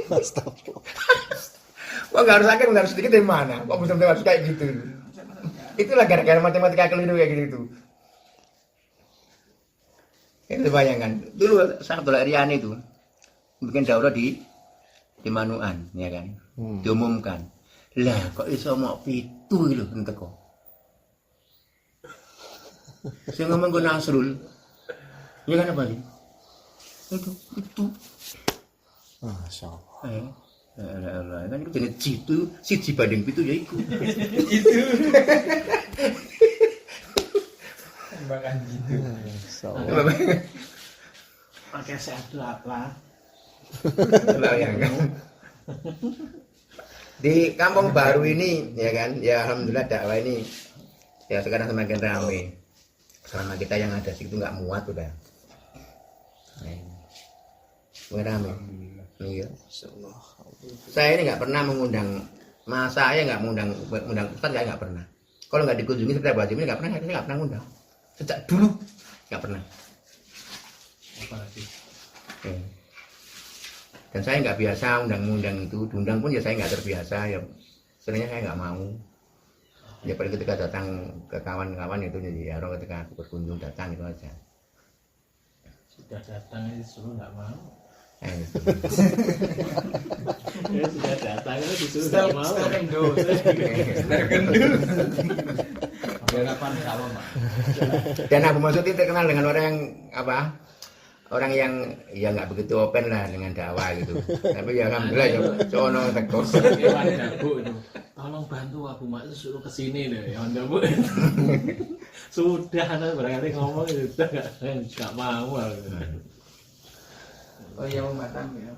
Astagfirullah. Kok nggak harus sakit nggak harus sedikit dari mana? Kok betul-betul harus kayak gitu? Itulah gara-gara matematika keliru kayak gitu. Itu bayangkan dulu Abdullah Riani itu bikin daurah di Manuan, ya kan? Diumumkan. Lah kok iso mau 7 lho enteko. Saya ngomong ke Nasrul. Ya kan apa sih? Itu. Masya Allah. Allah, kan itu jenis jitu, siji banding 7 ya iku. Itu. Tembakan gitu. Masya Allah. Pakai sehat apa? Bayangkan. Di kampung baru ini, ya kan, ya alhamdulillah dakwah ini ya sekarang semakin ramai. Selama kita yang ada situ nggak muat udah. Semakin ramai. Iya. Saya ini nggak pernah mengundang, saya nggak mengundang Ustaz, saya nggak pernah. Kalau nggak dikunjungi seperti Abu Hasim ini nggak pernah, saya nggak pernah ngundang. Sejak dulu nggak pernah. Apalagi. Dan saya nggak biasa undang-undang itu, diundang pun ya saya nggak terbiasa, ya sebenarnya saya nggak mau. Ya paling ketika datang ke kawan-kawan itu jadi ya orang ketika aku berkunjung datang itu aja. Sudah datang disuruh nggak mau. Itu. Ya sudah datang itu disuruh nggak mau. Harapan sama Pak. Dan Abu Masud itu terkenal dengan orang yang apa? Orang yang ya nggak begitu open lah dengan dakwah gitu. Tapi ya alhamdulillah ya sono teko. Dewan Dabu itu. Tolong bantu Abu Masud suruh ke sini deh, ya Bu. Sudah barangkali ngomong itu enggak mau. Oh iya, Om Batam ya.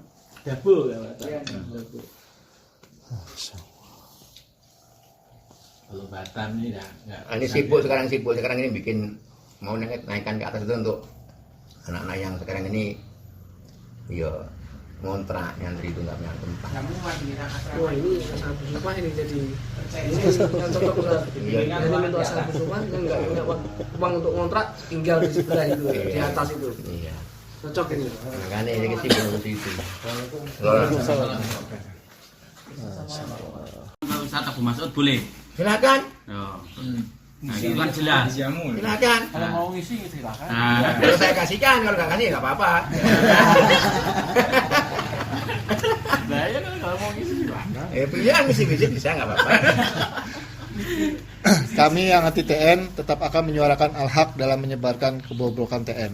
Dabu ya, Pak. Iya. Dabu. Kalau Batam ini enggak. Ini sibuk sekarang ini bikin mau naikkan ke atas itu untuk anak-anak yang sekarang ini ya ngontrak nyantri itu nggak punya tempat. Kamu masih di asrama. Wah ini asal Busuma ini jadi Ini yang cocok Ustaz. Iya, Jadi untuk asal Busuma yang nggak punya uang untuk kontrak tinggal di sebelah itu di atas itu. Iya. Cocok ini. Makanya ini sibuk ke situ. Kalau Ustaz Abu Mas'ud boleh. Silakan. Oh. Nah, itu kan jelas. Silakan. Kalau mau ngisi silakan. Nah, Kalau saya kasihkan, kalau nggak kasih nggak apa-apa. nah ya kan kalau mau ngisi silakan. Pilihan misi-misi bisa nggak apa-apa. Kami yang anti TN tetap akan menyuarakan al-haq dalam menyebarkan kebobrokan TN.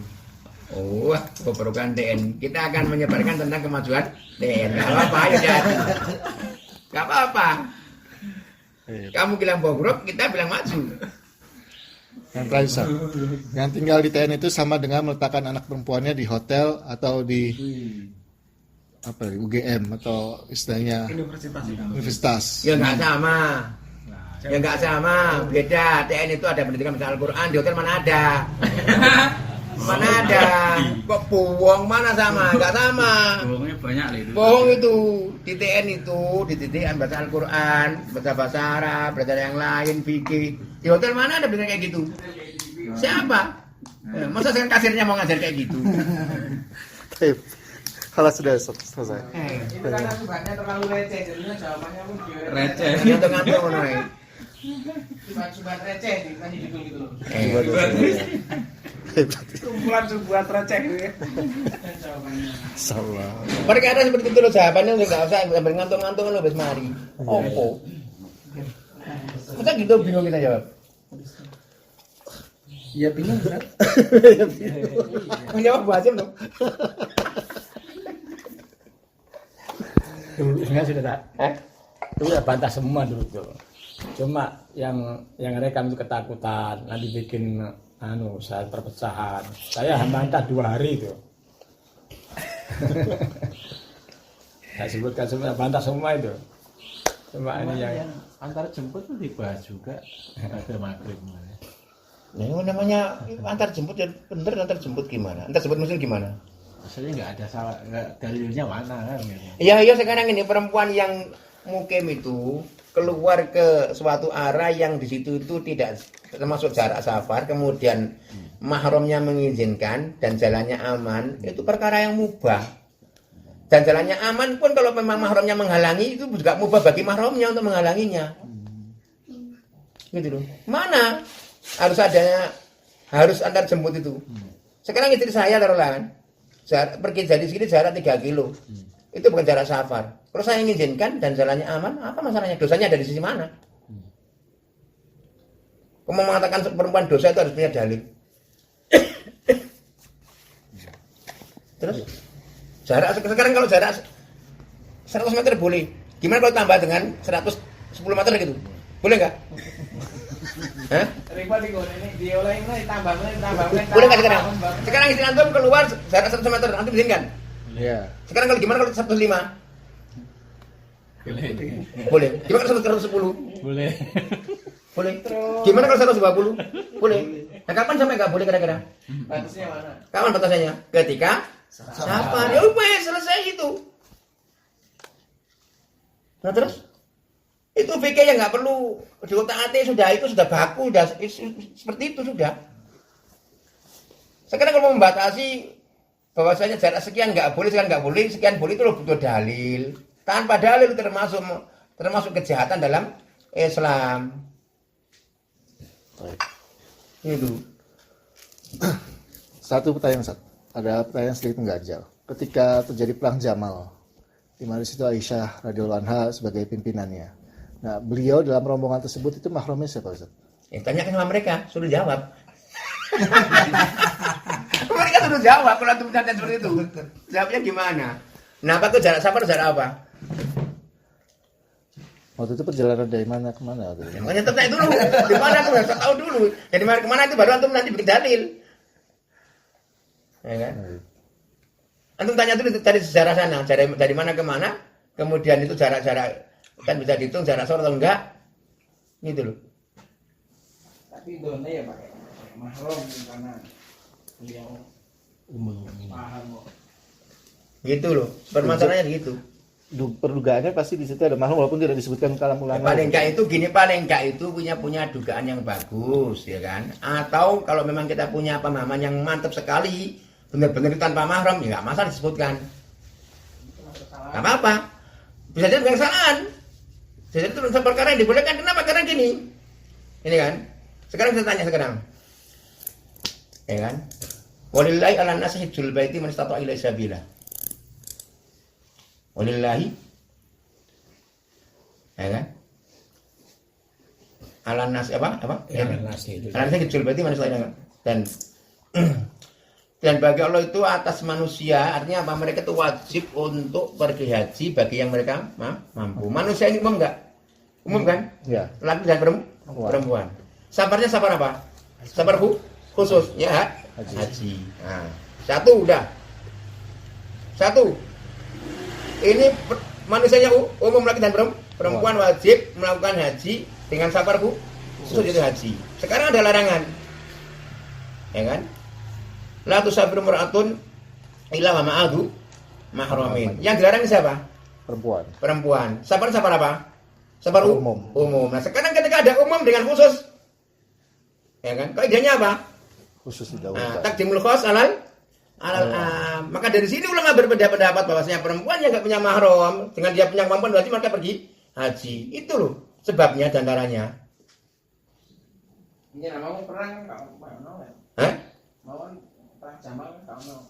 Oh, kebobrokan TN. Kita akan menyebarkan tentang kemajuan TN. Nggak apa-apa, ya. Nggak apa-apa. Kamu bilang bobrok, kita bilang maju. Yang terakhir, Ustaz. Yang tinggal di TN itu sama dengan meletakkan anak perempuannya di hotel atau di apa UGM atau istilahnya universitas. Ya nggak sama. Ya nggak sama, beda. TN itu ada pendidikan baca Al-Quran, di hotel mana ada? Mana ada? Kok bohong, mana sama? Nggak sama. Bohongnya banyak lah itu. Bohong itu. Di TN itu dididikan baca Al-Quran, baca bahasa Arab, belajar yang lain, fikih. Di hotel mana ada belajar kayak gitu? Siapa? Masa sekarang kasirnya mau ngajar kayak gitu? Kalau sudah selesai. Itu karena subatnya terlalu receh, jadinya jawabannya pun juga Receh. Ngantuk-ngantuk ngono ae. Subat receh kan gitu gitu loh. Kumpulan subat receh gitu ya. Jawabannya. Salah. Perkara seperti itu loh jawabannya nggak usah sambil ngantuk-ngantuk lo wis mari. Opo? Kita gitu bingung kita jawab. Iya bingung kan? Menjawab Bu Hasim dong. Dulunya sudah tak, itu udah bantah semua dulu tuh. Cuma yang rekam itu ketakutan, nanti bikin saya perpecahan. Saya bantah 2 hari itu. Saya sebutkan semua, bantah semua itu. Cuma ini yang antar jemput tuh dibahas juga pada maghrib. Nah, itu namanya antar jemput ya bener, antar jemput gimana? Antar jemput muslim gimana? Maksudnya nggak ada salah, nggak dalilnya mana kan gitu. Iya sekarang ini perempuan yang mukim itu keluar ke suatu arah yang di situ itu tidak termasuk jarak safar, kemudian mahramnya mengizinkan dan jalannya aman, itu perkara yang mubah. Dan jalannya aman pun kalau memang mahramnya menghalangi, itu juga mubah bagi mahramnya untuk menghalanginya. Gitu loh. Mana harus antar jemput itu. Sekarang istri saya taruhlah kan, pergi dari sini jarak 3 kilo. Itu bukan jarak safar. Kalau saya mengizinkan dan jalannya aman, apa masalahnya? Dosanya ada di sisi mana? Kamu mengatakan perempuan dosa itu harus punya dalil. Terus jarak sekarang kalau jarak 100 meter boleh. Gimana kalau tambah dengan 110 meter gitu? Boleh nggak? Hah? Repot di ini diolahin lagi tambah. Boleh nggak sekarang? Sekarang istri antum keluar jarak 100 meter, antum izinkan? Iya. Sekarang kalau gimana kalau 105? Boleh. Gimana kalau 110? Boleh. Boleh. Gimana kalau 120? Boleh. Nah, kapan sampai nggak boleh kira-kira? Batasnya mana? Kapan batasnya? Ketika safar. Ya udah selesai itu. Nah terus? Itu fikih yang nggak perlu diotak-atik, itu sudah baku, sudah seperti itu sudah. Sekarang kalau membatasi bahwasanya jarak sekian nggak boleh, sekian boleh itu loh butuh dalil. Tanpa dalil termasuk kejahatan dalam Islam. Itu. Satu pertanyaan, Ustaz. Ada pertanyaan sedikit mengganjal. Ketika terjadi perang Jamal, di mana situ Aisyah radhiyallahu anha sebagai pimpinannya. Nah, beliau dalam rombongan tersebut itu mahramnya siapa, Ustaz? Tanyakan sama mereka, suruh jawab. Mereka suruh jawab kalau antum tanya seperti itu. Jawabnya gimana? Nah, apa tuh jarak safar jarak apa? Waktu itu perjalanan dari mana ke mana? Makanya tanya dulu, di mana aku harus tahu dulu. Jadi mana kemana itu baru antum nanti bikin dalil. Ya kan? Antum tanya dulu dari sejarah sana, dari mana ke mana, kemudian itu jarak-jarak kan bisa dihitung jarak safar atau enggak, gitu loh. Tapi dona ya pakai mahram karena beliau paham kok. Gitu loh, permasalahannya gitu. Perdugaannya pasti di situ ada mahram walaupun tidak disebutkan kalam ulama. Paling enggak itu punya dugaan yang bagus, ya kan? Atau kalau memang kita punya pemahaman yang mantap sekali, benar-benar tanpa mahram, ya nggak masalah disebutkan. Nggak apa-apa. Bisa jadi bukan kesalahan. Jadi itu perkara yang dibolehkan. Kenapa? Karena gini. Ini kan. Sekarang saya tanya sekarang. Ya kan? Walillahi ala nasi hijjul baiti man istata'a ilaihi sabila. Walillahi, ya kan? Ala nasi apa? Ya, ala nasi hijjul baiti man istata'a ilaihi dan bagi Allah itu atas manusia, artinya apa? Mereka itu wajib untuk pergi haji bagi yang mereka mampu. Manusia ini umum enggak? Umum kan? Ya. Laki dan perempuan. Sabarnya sabar apa? Sabar khusus, ya haji. Nah, satu udah. Satu. Ini manusianya umum laki dan perempuan wajib melakukan haji dengan sabar khusus itu haji. Sekarang ada larangan. Ya kan? La tusafiru mar'atun illa wa ma'ahu mahramin. Yang dilarang siapa? Perempuan. Sabar apa? Sabar umum. Nah, sekarang ketika ada umum dengan khusus, ya kan? Kaidahnya apa? Khusus didahulukan. Nah, takdimul khas alal maka dari sini ulama berpendapat bahwasanya perempuan yang enggak punya mahram dengan dia punya kemampuan berarti mereka pergi haji. Itu loh sebabnya dan caranya. Ini nama perang enggak mau. Hah? Mau perang Jamal enggak mau.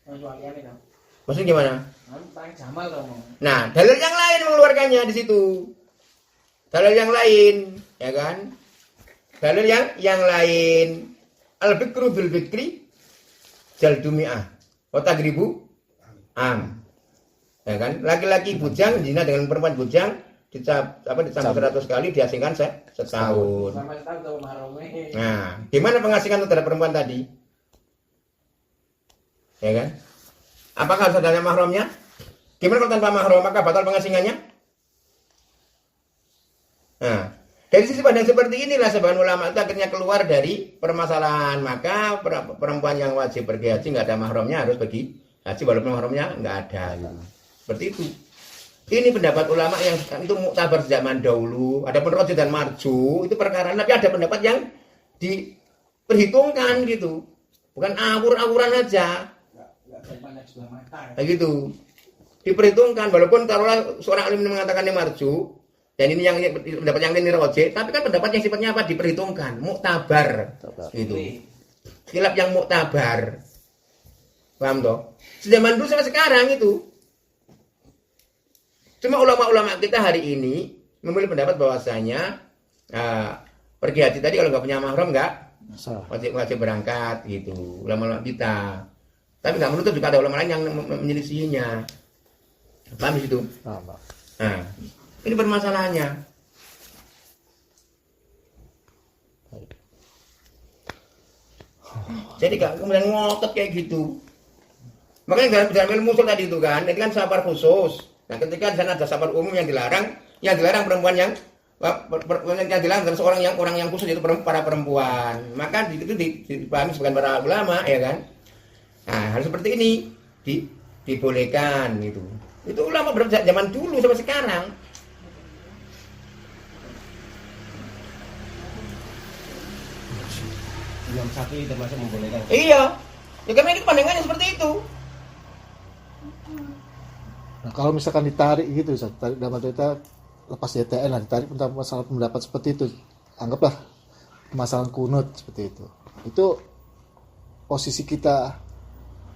Kecualian itu. Maksudnya gimana? Perang Jamal dong. Nah, dalil yang lain mengeluarkannya di situ. Dalil yang lain, ya kan? Dalil yang lain. Al-bikru bil bikri jaldumi'ah. Wa tagribu am. Ya kan? Laki-laki bujang zina dengan perempuan bujang dicambuk 100 kali, diasingkan setahun. Sama setahun tahu mahramnya. Nah, gimana pengasingan terhadap perempuan tadi? Ya kan? Apakah harus adanya mahramnya? Gimana kalau tanpa mahram, maka batal pengasingannya? Nah, dari sisi pandang seperti inilah sebagian ulama itu akhirnya keluar dari permasalahan. Maka perempuan yang wajib pergi haji nggak ada mahramnya harus pergi haji walaupun mahramnya nggak ada. Gitu. Seperti itu. Ini pendapat ulama yang itu muktabar zaman dahulu. Adapun roji dan marju itu perkara, tapi ada pendapat yang diperhitungkan gitu. Bukan awur-awuran aja. Kayak gitu. Diperhitungkan walaupun taruhlah seorang alim mengatakan ini marju dan ini yang pendapat yang ini roji, tapi kan pendapat yang sifatnya apa? Diperhitungkan, muktabar. Gitu. Khilaf yang muktabar. Paham toh? Zaman dulu sampai sekarang itu. Cuma ulama-ulama kita hari ini memilih pendapat bahwasanya pergi haji tadi kalau nggak punya mahram nggak wajib berangkat gitu. Ulama-ulama kita. Tapi nggak menutup juga ada ulama lain yang menyelisihinya. Paham di situ? Nah, ini permasalahannya. Jadi kemudian ngotot kayak gitu. Makanya dalam ilmu usul tadi itu kan safar khusus. Nah, ketika di sana ada safar umum yang dilarang perempuan yang dilarang adalah orang yang khusus itu para perempuan. Maka itu dipahami sebagian para ulama, ya kan? Nah, hal seperti ini dibolehkan gitu. Itu ulama zaman dulu sampai sekarang. Imam Syafi'i termasuk membolehkan. Iya. Ya karena itu pandangannya seperti itu. Nah, kalau misalkan ditarik gitu, tarik dalam arti kita lepas DTN lah, ditarik tentang masalah pendapat seperti itu, anggaplah masalah kunut seperti itu. Itu posisi kita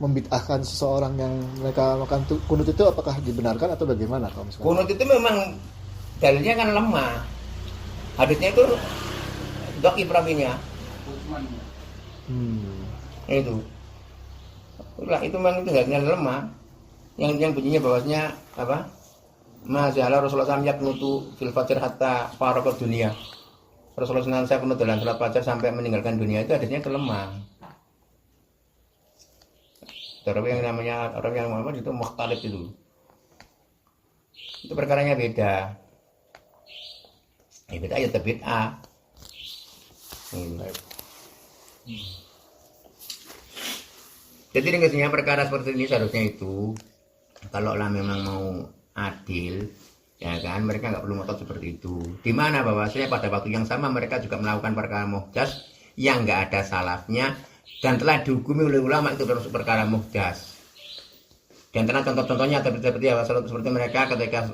membid'ahkan seseorang yang mereka melakukan kunut itu apakah dibenarkan atau bagaimana kalau misalkan? Kunut itu memang dalilnya kan lemah. Hadisnya itu dhaif rawinya. Itu memang itu dalilnya lemah. Yang bunyinya bahwasanya apa? Masalah Rasulullah SAW yaqnutu fil fajr hatta faraqad dunia. Rasulullah SAW kunut dalam salat fajar sampai meninggalkan dunia itu hadisnya lemah. Terus yang namanya orang yang Muhammad itu mukhtalif itu. Itu perkaranya beda. Ya beda ya bid'ah. Jadi ringkasnya perkara seperti ini seharusnya itu kalau lah memang mau adil, ya kan, mereka nggak perlu ngotot seperti itu. Di mana bahwasanya pada waktu yang sama mereka juga melakukan perkara muhdas yang nggak ada salafnya dan telah dihukumi oleh ulama itu termasuk perkara muhdas. Dan telah contoh-contohnya seperti mereka ketika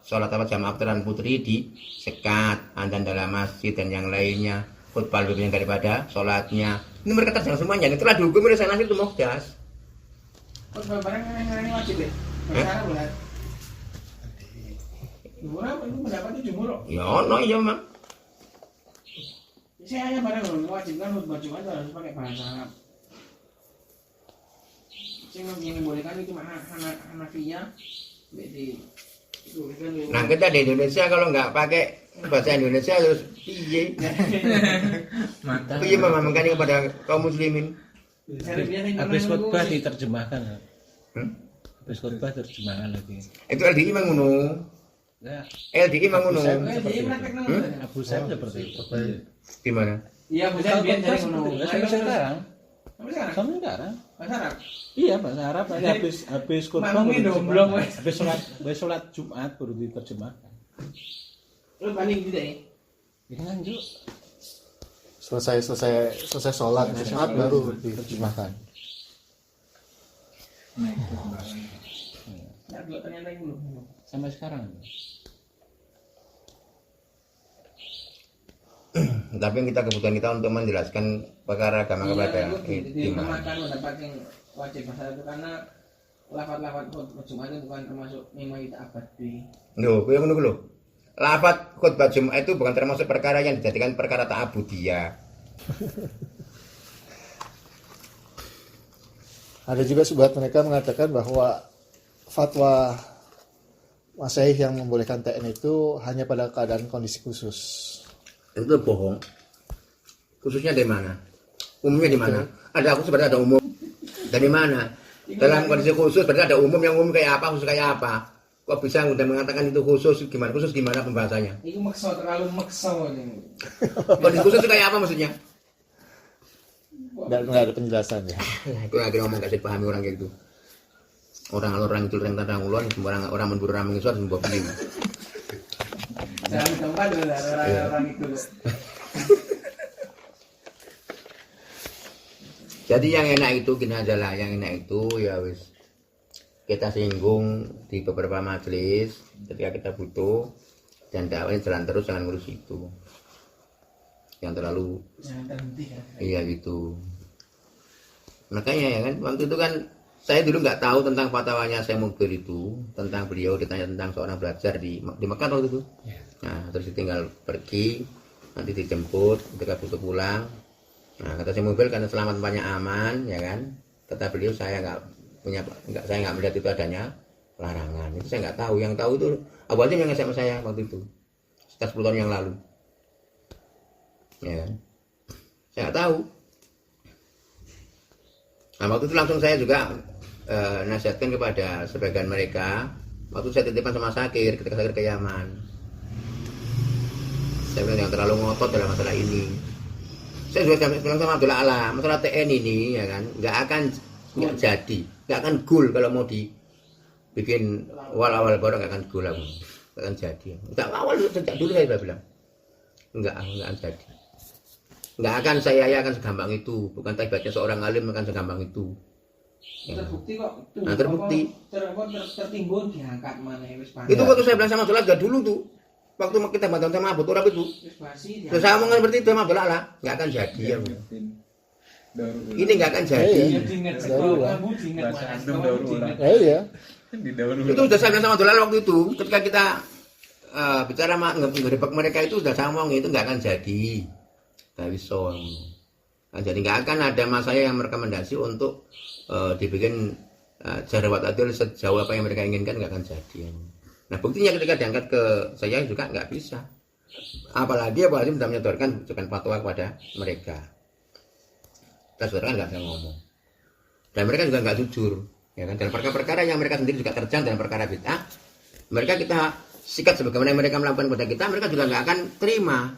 sholat jamaah dan putri di sekat, andan dalam masjid dan yang lainnya, khutbah lebih banyak daripada sholatnya. Ini mereka terjang semuanya. Ini telah dihukumi oleh sana itu muhdas. Khutbah bareng yang wajib ya. Bersara bulat. Jumhur apa itu pendapatnya jumhur? Ya, iya Mak. Saya hanya barang loh, wajibkan khutbah Jumat itu harus pakai bahasa Arab. Saya yang membolehkan itu mana Hanafiyah, jadi itu kan. Nah kita di Indonesia kalau nggak pakai bahasa Indonesia harus piye? Piye memahamkan kepada kaum muslimin? Habis khutbah diterjemahkan. Habis khutbah terjemahan lagi. Itu LDI menguno. LDI menguno. Abu Saib seperti itu. Gimana? Iya, Abu Saib biar dari menunggu. Sampai sekarang. Sampai sekarang. Bahasa Arab. Iya, bahasa Arab. Habis khutbah habis sholat Jumat baru diterjemahkan. Lu paling tidak ya? Ini lanjut. Selesai sholat Jumat baru diterjemahkan. Sampai sekarang. Tapi yang kebutuhan kita untuk menjelaskan perkara agama kepada gimana? Pendapat yang wajib masalah itu karena lafaz-lafaz khutbah Jumat itu bukan termasuk memang kita abadi. Loh, gue ngono lho. Lafaz khutbah Jumat itu bukan termasuk perkara yang dijadikan perkara ta'abudiyah. Ada juga sebuah mereka mengatakan bahwa fatwa Masyayikh yang membolehkan TN itu hanya pada keadaan kondisi khusus. Itu bohong. Khususnya dari mana? Umumnya di mana? Ada khusus berarti ada umum. Dari mana? Dalam kondisi khusus berarti ada umum, yang umum kayak apa, khusus kayak apa? Kok bisa udah mengatakan itu khusus gimana? Khusus gimana pembahasannya? Itu maksa terlalu maksa ini. Kalau di khusus itu kayak apa maksudnya? Nggak ada penjelasan ya. Itu akhirnya ngomong kasih pahami orang kayak gitu. Orang itu yang tentang ulun, semua orang memburu orang mengisor, semua penting. Jangan tempat orang itu. Jadi yang enak itu gini aja lah, yang enak itu ya wis kita singgung di beberapa majelis ketika kita butuh dan dakwahnya jalan terus, jangan ngurus itu yang terlalu iya gitu. Makanya ya kan waktu itu kan saya dulu nggak tahu tentang fatwanya saya Mukbir itu, tentang beliau ditanya tentang seorang belajar di Mekah waktu itu. Nah terus ditinggal pergi, nanti dijemput ketika butuh pulang. Nah kata saya Mukbir karena selamat banyak aman ya kan, kata beliau saya saya nggak melihat itu adanya larangan. Itu saya nggak tahu. Yang tahu itu Abu Azim yang ngasih sama saya waktu itu sekitar 10 tahun yang lalu ya kan? Saya nggak tahu. Nah waktu itu langsung saya juga nasihatkan kepada sebagian mereka. Waktu saya titipkan sama Sakir ketika Sakir ke Yaman, saya bilang jangan terlalu ngotot dalam masalah ini. Saya juga bilang sama Abdullah Ala, masalah TN ini ya kan nggak jadi, nggak akan goal kalau mau dibikin awal baru nggak akan goal, nggak akan jadi. Nggak awal sejak dulu saya bilang nggak akan jadi, nggak akan saya akan segampang itu, bukan tabiatnya seorang alim akan segampang itu. Ya. Terbukti kok. Nah terbukti. Tertimbun diangkat mana wis Itu waktu saya bilang sama Abdullah juga dulu tuh, waktu kita bantuan sama Abu Turab itu, terus saya ngomongin seperti itu sama Abdullah lah, nggak akan jadi ya. Ini nggak akan jadi. Iya. Itu sudah saya bilang sama Abdullah waktu itu, ketika kita bicara ngerebek mereka itu sudah saya ngomong itu nggak akan jadi, nggak bisa. Nah, jadi nggak akan ada mas saya yang merekomendasi untuk dibikin jarawat adil sejauh apa yang mereka inginkan, nggak akan jadi. Nah buktinya ketika diangkat ke saya juga nggak bisa. Apalagi Abu Azim sudah menyodorkan fatwa kepada mereka. Kita saudara nggak bisa ngomong, dan mereka juga nggak jujur, ya kan? Dan perkara-perkara yang mereka sendiri juga terjang dalam perkara bid'ah, mereka kita sikat sebagaimana yang mereka melakukan kepada kita, mereka juga nggak akan terima.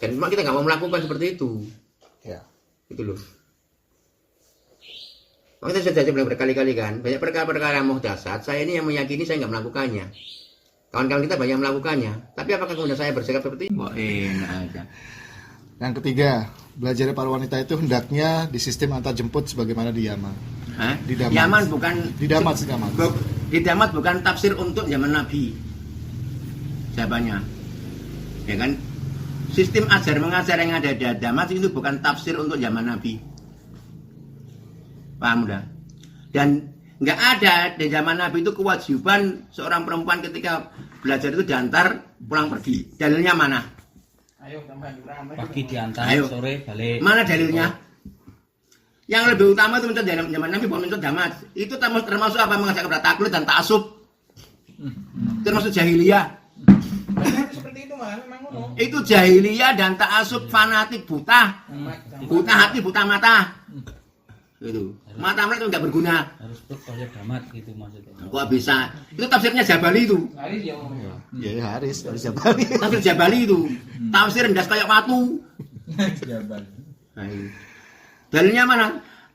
Dan memang kita nggak mau melakukan seperti itu, Ya. itu loh. Makanya saya bilang berkali-kali kan, banyak perkara-perkara muhdatsat, saya ini yang meyakini saya nggak melakukannya. Kawan-kawan kita banyak melakukannya, tapi apakah kemudian saya bersikap seperti itu? Enak aja. Yang ketiga, belajar para wanita itu hendaknya di sistem antar jemput sebagaimana di Yaman. Hah? Di Damat. Yaman bukan Di Damat. Di Damat bukan tafsir untuk zaman Nabi. Jawabannya. Ya kan? Sistem ajar mengajar yang ada di Damat itu bukan tafsir untuk zaman Nabi. Paham udah? Dan nggak ada di zaman Nabi itu kewajiban seorang perempuan ketika belajar itu diantar pulang pergi. Dalilnya mana? Ayo tambahan ramai. Pagi diantar, Ayo. sore balik. Mana dalilnya? Yang lebih utama itu mencet zaman Nabi bukan mencet Damat. Itu termasuk apa? Mengajak kepada taklid dan ta'assub. Termasuk jahiliyah. Seperti itu malah memang ngono. Itu jahiliyah dan ta'assub fanatik buta. Buta hati, buta mata. Itu. Mata mereka itu enggak berguna. Harus proyek Damat gitu maksudnya. Kok bisa? Itu tafsirnya Jabali itu. Hari dia ngomong. Ya Haris Jabali. Tafsir Jabali itu. Tafsir ndas kayak watu. Jabal. Nah, ini. Dalilnya mana?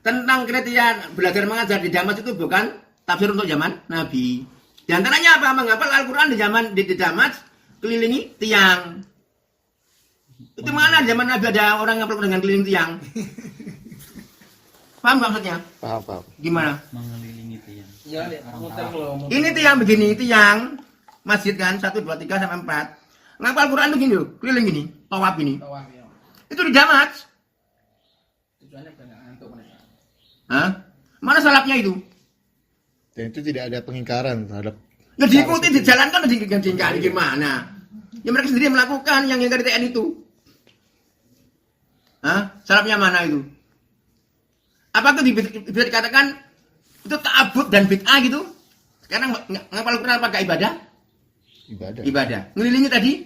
Tentang kriteria belajar mengajar di Damat itu bukan tafsir untuk zaman Nabi. Di antaranya apa? Menghafal Al-Quran di zaman di Damat, kelilingi tiang. Itu mana di zaman Nabi ada orang ngapal dengan keliling tiang? Paham maksudnya? Paham. Gimana? Mengelilingi tiang. Ya, muter lo. Ini tiang begini, tiang masjid kan 1, 2, 3 sampai 4. Ngapal Al-Quran itu gini loh, keliling gini, tawaf ini. Tawaf ya. Itu di Damat. Tujuannya bukan ngantuk mereka. Hah? Mana salahnya itu? Dan itu tidak ada pengingkaran terhadap. Ya diikuti, dijalankan, diingkari gimana? Ya mereka sendiri melakukan yang ingkari TN itu. Hah? Salahnya mana itu? Apa itu bisa dikatakan itu ta'abud dan bid'ah gitu? Sekarang ngapal Quran pakai ibadah? Ibadah. Ngelilingi tadi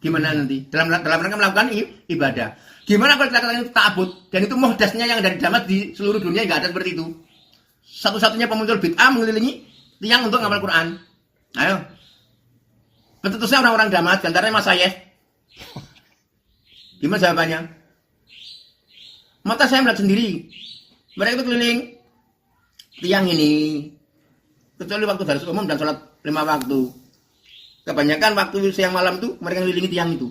gimana nanti? Dalam rangka melakukan ibadah. Gimana kalau dikatakan itu ta'abud dan itu muhdasnya yang dari Damat di seluruh dunia enggak ada seperti itu. Satu-satunya pemuncul bid'ah mengelilingi tiang untuk ngapal Quran. Ayo. Pencetusnya orang-orang Damas, gantarnya Mas Sayeh. Gimana jawabannya? Mata saya melihat sendiri. Mereka itu keliling tiang ini. Kecuali waktu darus umum dan sholat 5 waktu. Kebanyakan waktu siang malam itu mereka ngelilingi tiang itu.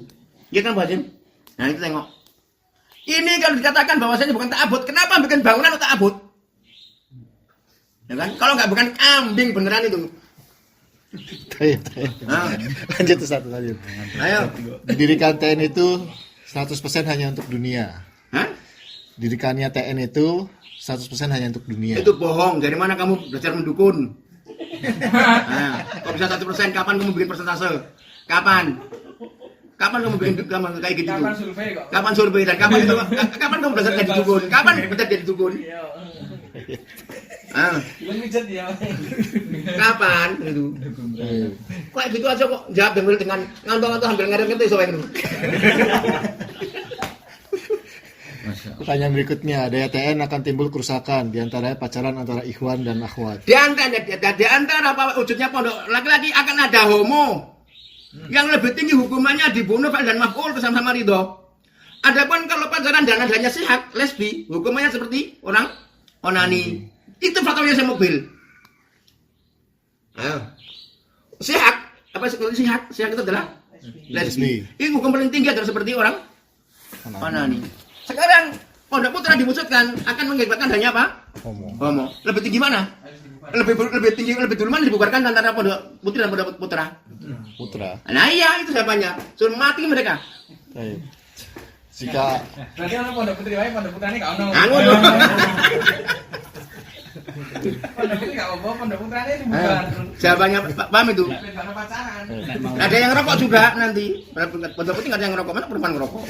Iya kan Bu Hasim? Nah itu tengok. Ini kalau dikatakan bahwasanya bukan ta'abud, kenapa bikin bangunan ta'abud? Ya kan? Kalau nggak bukan kambing beneran itu. Lanjut satu lanjut. Ayo. Didirikan TN itu 100% hanya untuk dunia. Hah? Didirikannya TN itu 100% hanya untuk dunia. Itu bohong. Dari mana kamu belajar mendukun? Nah, kalau bisa 1%, kapan kamu bikin persentase? Kapan? Kapan kamu bikin kayak gitu? Kapan survei kok? Kapan survei dan kapan kamu belajar jadi dukun? Kapan belajar jadi dukun? Ah, Belum mijet ya. kapan itu? Kok gitu aja kok jawab dengan ngantong-ngantong hampir ngeret-ngeret iso wae ngono. Pertanyaan berikutnya, daya TN akan timbul kerusakan di antara pacaran antara ikhwan dan akhwat. Di antara apa wujudnya pondok laki-laki akan ada homo. Yang lebih tinggi hukumannya dibunuh dan maf'ul bersama-sama ridho. Adapun kalau pacaran dan adanya sehat, lesbi, hukumannya seperti orang onani. Itu fatwanya saya mobil. Sehat, apa seperti sehat? Sehat itu adalah lesbi. Ini hukum paling tinggi adalah seperti orang onani. Sekarang pondok putra diwujudkan akan mengakibatkan adanya apa? Homo. Lebih tinggi mana? Lebih tinggi, lebih dulu mana dibubarkan antara pondok putri dan pondok putra? Putra. Nah iya itu jawabannya. Suruh mati mereka. Baik. Jika Berarti ono pondok putri wae, pondok putrane gak ono. Anu dong. Pondok putri gak apa, pondok putrane dibubar. Jawabannya paham itu. Karena pacaran. Ada yang ngerokok juga nanti. Pondok putri nggak ada yang ngerokok, mana perempuan ngerokok?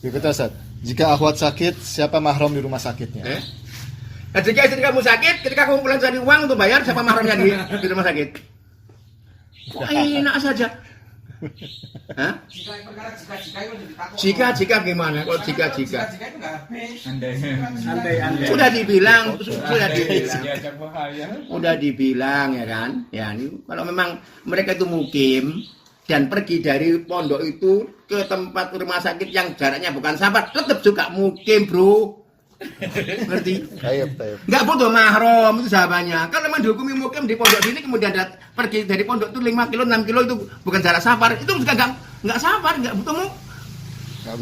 berikutnya Ustaz, jika akhwat sakit, siapa mahram di rumah sakitnya? Nah, jika istri kamu sakit, ketika kamu pulang cari uang untuk bayar, siapa mahramnya di rumah sakit? Kok enak saja? Hah? Jika gimana? Kalau jika Jika itu nggak habis. Andai. sudah dibilang ya kan? Ya ini kalau memang mereka itu mukim dan pergi dari pondok itu ke tempat rumah sakit yang jaraknya bukan sahabat, tetap juga mukim, bro. Ngerti? Taib. Nggak butuh mahram itu sahabatnya. Kalau memang dihukumi mukim di pondok sini kemudian pergi dari pondok itu 5 kilo 6 kilo itu bukan jarak safar, itu juga nggak safar, nggak butuh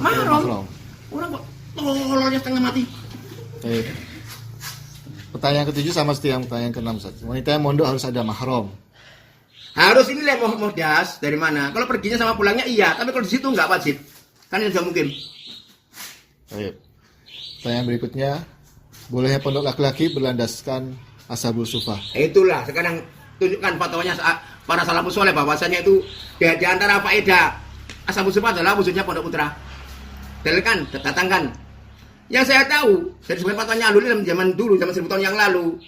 mahram. Orang kok tololnya setengah mati. Taib. Pertanyaan ke-7 sama seperti yang pertanyaan ke-6 Ustaz. Wanita yang mondok harus ada mahram. Harus ini lah muhdas dari mana? Kalau perginya sama pulangnya iya, tapi kalau di situ nggak wajib. Kan itu nggak mungkin. Taib. Pertanyaan berikutnya, bolehnya pondok laki-laki berlandaskan ashabul sufah? Itulah sekarang tunjukkan fatwanya para salafus soleh bahwasanya itu di antara faedah ashabul sufah adalah wujudnya pondok putra. Dalilkan, datangkan. Yang saya tahu dari sebagian fatwanya Ahlul Ilm zaman dulu, zaman 1000 tahun yang lalu,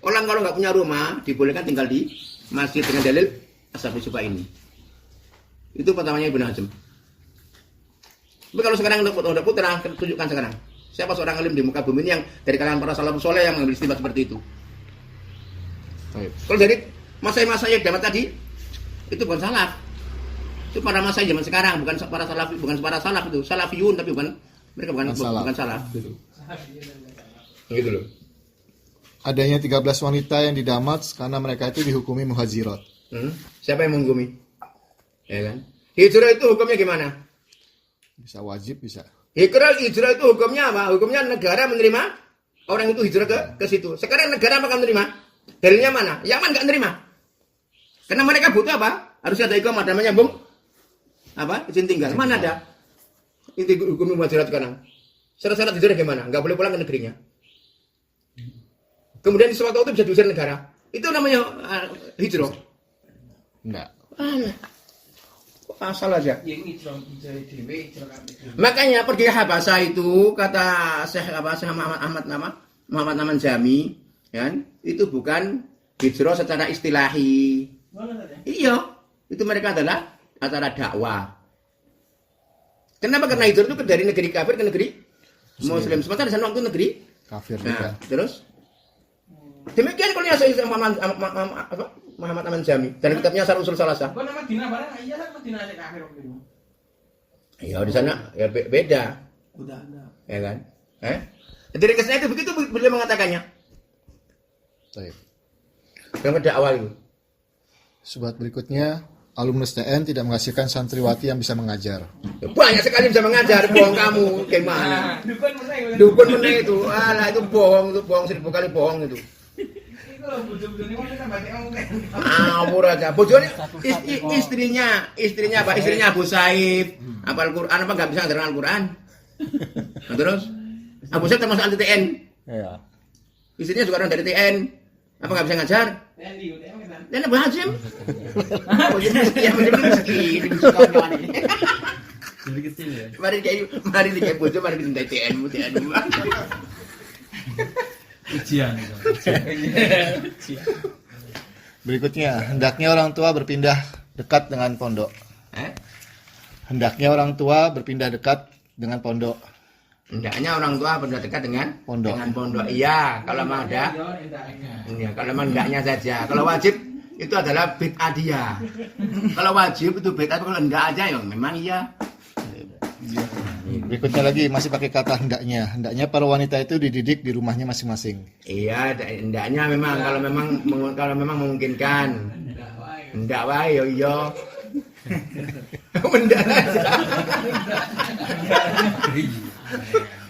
orang kalau nggak punya rumah dibolehkan tinggal di masjid dengan dalil ashabul sufah ini. Itu fatwanya Ibnu Hazm. Tapi kalau sekarang pondok putra, tunjukkan sekarang. Siapa seorang alim di muka bumi ini yang dari kalangan para salafus soleh yang mengambil istimbat seperti itu? Taib. Kalau dari masa-masa yang zaman tadi itu bukan salaf. Itu para masa zaman sekarang, bukan para salaf itu. Salafiyun tapi mereka bukan salaf gitu. Gitu loh. Adanya 13 wanita yang didamat karena mereka itu dihukumi muhajirat. Siapa yang menghukumi? Ya kan? Hijrah itu hukumnya gimana? Bisa wajib, bisa. Hijrah itu hukumnya apa? Hukumnya negara menerima orang itu hijrah ke situ. Sekarang negara apa akan menerima? Dalilnya mana? Yaman nggak menerima. Karena mereka butuh apa? Harus ada iqamah namanya izin tinggal. Mana ada? Itu hukum muhajirat sekarang. Syarat-syarat hijrah gimana? Nggak boleh pulang ke negerinya. Kemudian di suatu waktu bisa diusir negara. Itu namanya hijrah. Enggak. Asal aja. Makanya pergi ke Habasah itu kata Syekh Muhammad Naman Jami, kan? Itu bukan hijrah secara istilahi. Iya, itu mereka adalah acara dakwah. Kenapa? Karena hijrah itu dari negeri kafir ke negeri Muslim. Sementara di sana waktu negeri Muhammad Aman Jami dan kitabnya Syarh Ushul Salasah. Kok nama Madinah barang iya kan Madinah aja kafir waktu itu. Ya di sana ya beda. Udah ada. Ya kan? Jadi ringkasnya itu begitu beliau mengatakannya. Baik. Yang pada awal itu. Sobat berikutnya, alumnus TN tidak menghasilkan santriwati yang bisa mengajar. Ya, banyak sekali bisa mengajar, bohong kamu, gimana? Dukun meneh itu, alah itu bohong 1000 kali bohong itu. Itu loh bojo-bojone wong tambah ngomong. Awur aja. Bojone istrinya apa? Istrinya Abu Saif. Hafal Quran apa enggak bisa ngajarin Al-Quran? Nah, terus Abu Saif termasuk anti TN. Iya. Istrinya juga orang dari TN. Apa enggak bisa ngajar? Dan Abu Hashim. Ya rezeki Jadi kecil ya. Mari kayak bojo mari kita TN. Ujian. Berikutnya, hendaknya orang tua berpindah dekat dengan pondok. Hendaknya orang tua berpindah dekat dengan pondok. Hendaknya orang tua berpindah dekat dengan Pondok. Dengan pondok. Iya, kalau memang ada. Iya, kalau memang hendaknya saja. Kalau wajib itu adalah bid'ah dia. Kalau wajib itu bid'ah, kalau enggak aja ya memang iya. Berikutnya lagi masih pakai kata hendaknya. Hendaknya para wanita itu dididik di rumahnya masing-masing. Iya, hendaknya memang kalau memang memungkinkan. Hendak wae yo iya. Mendak aja.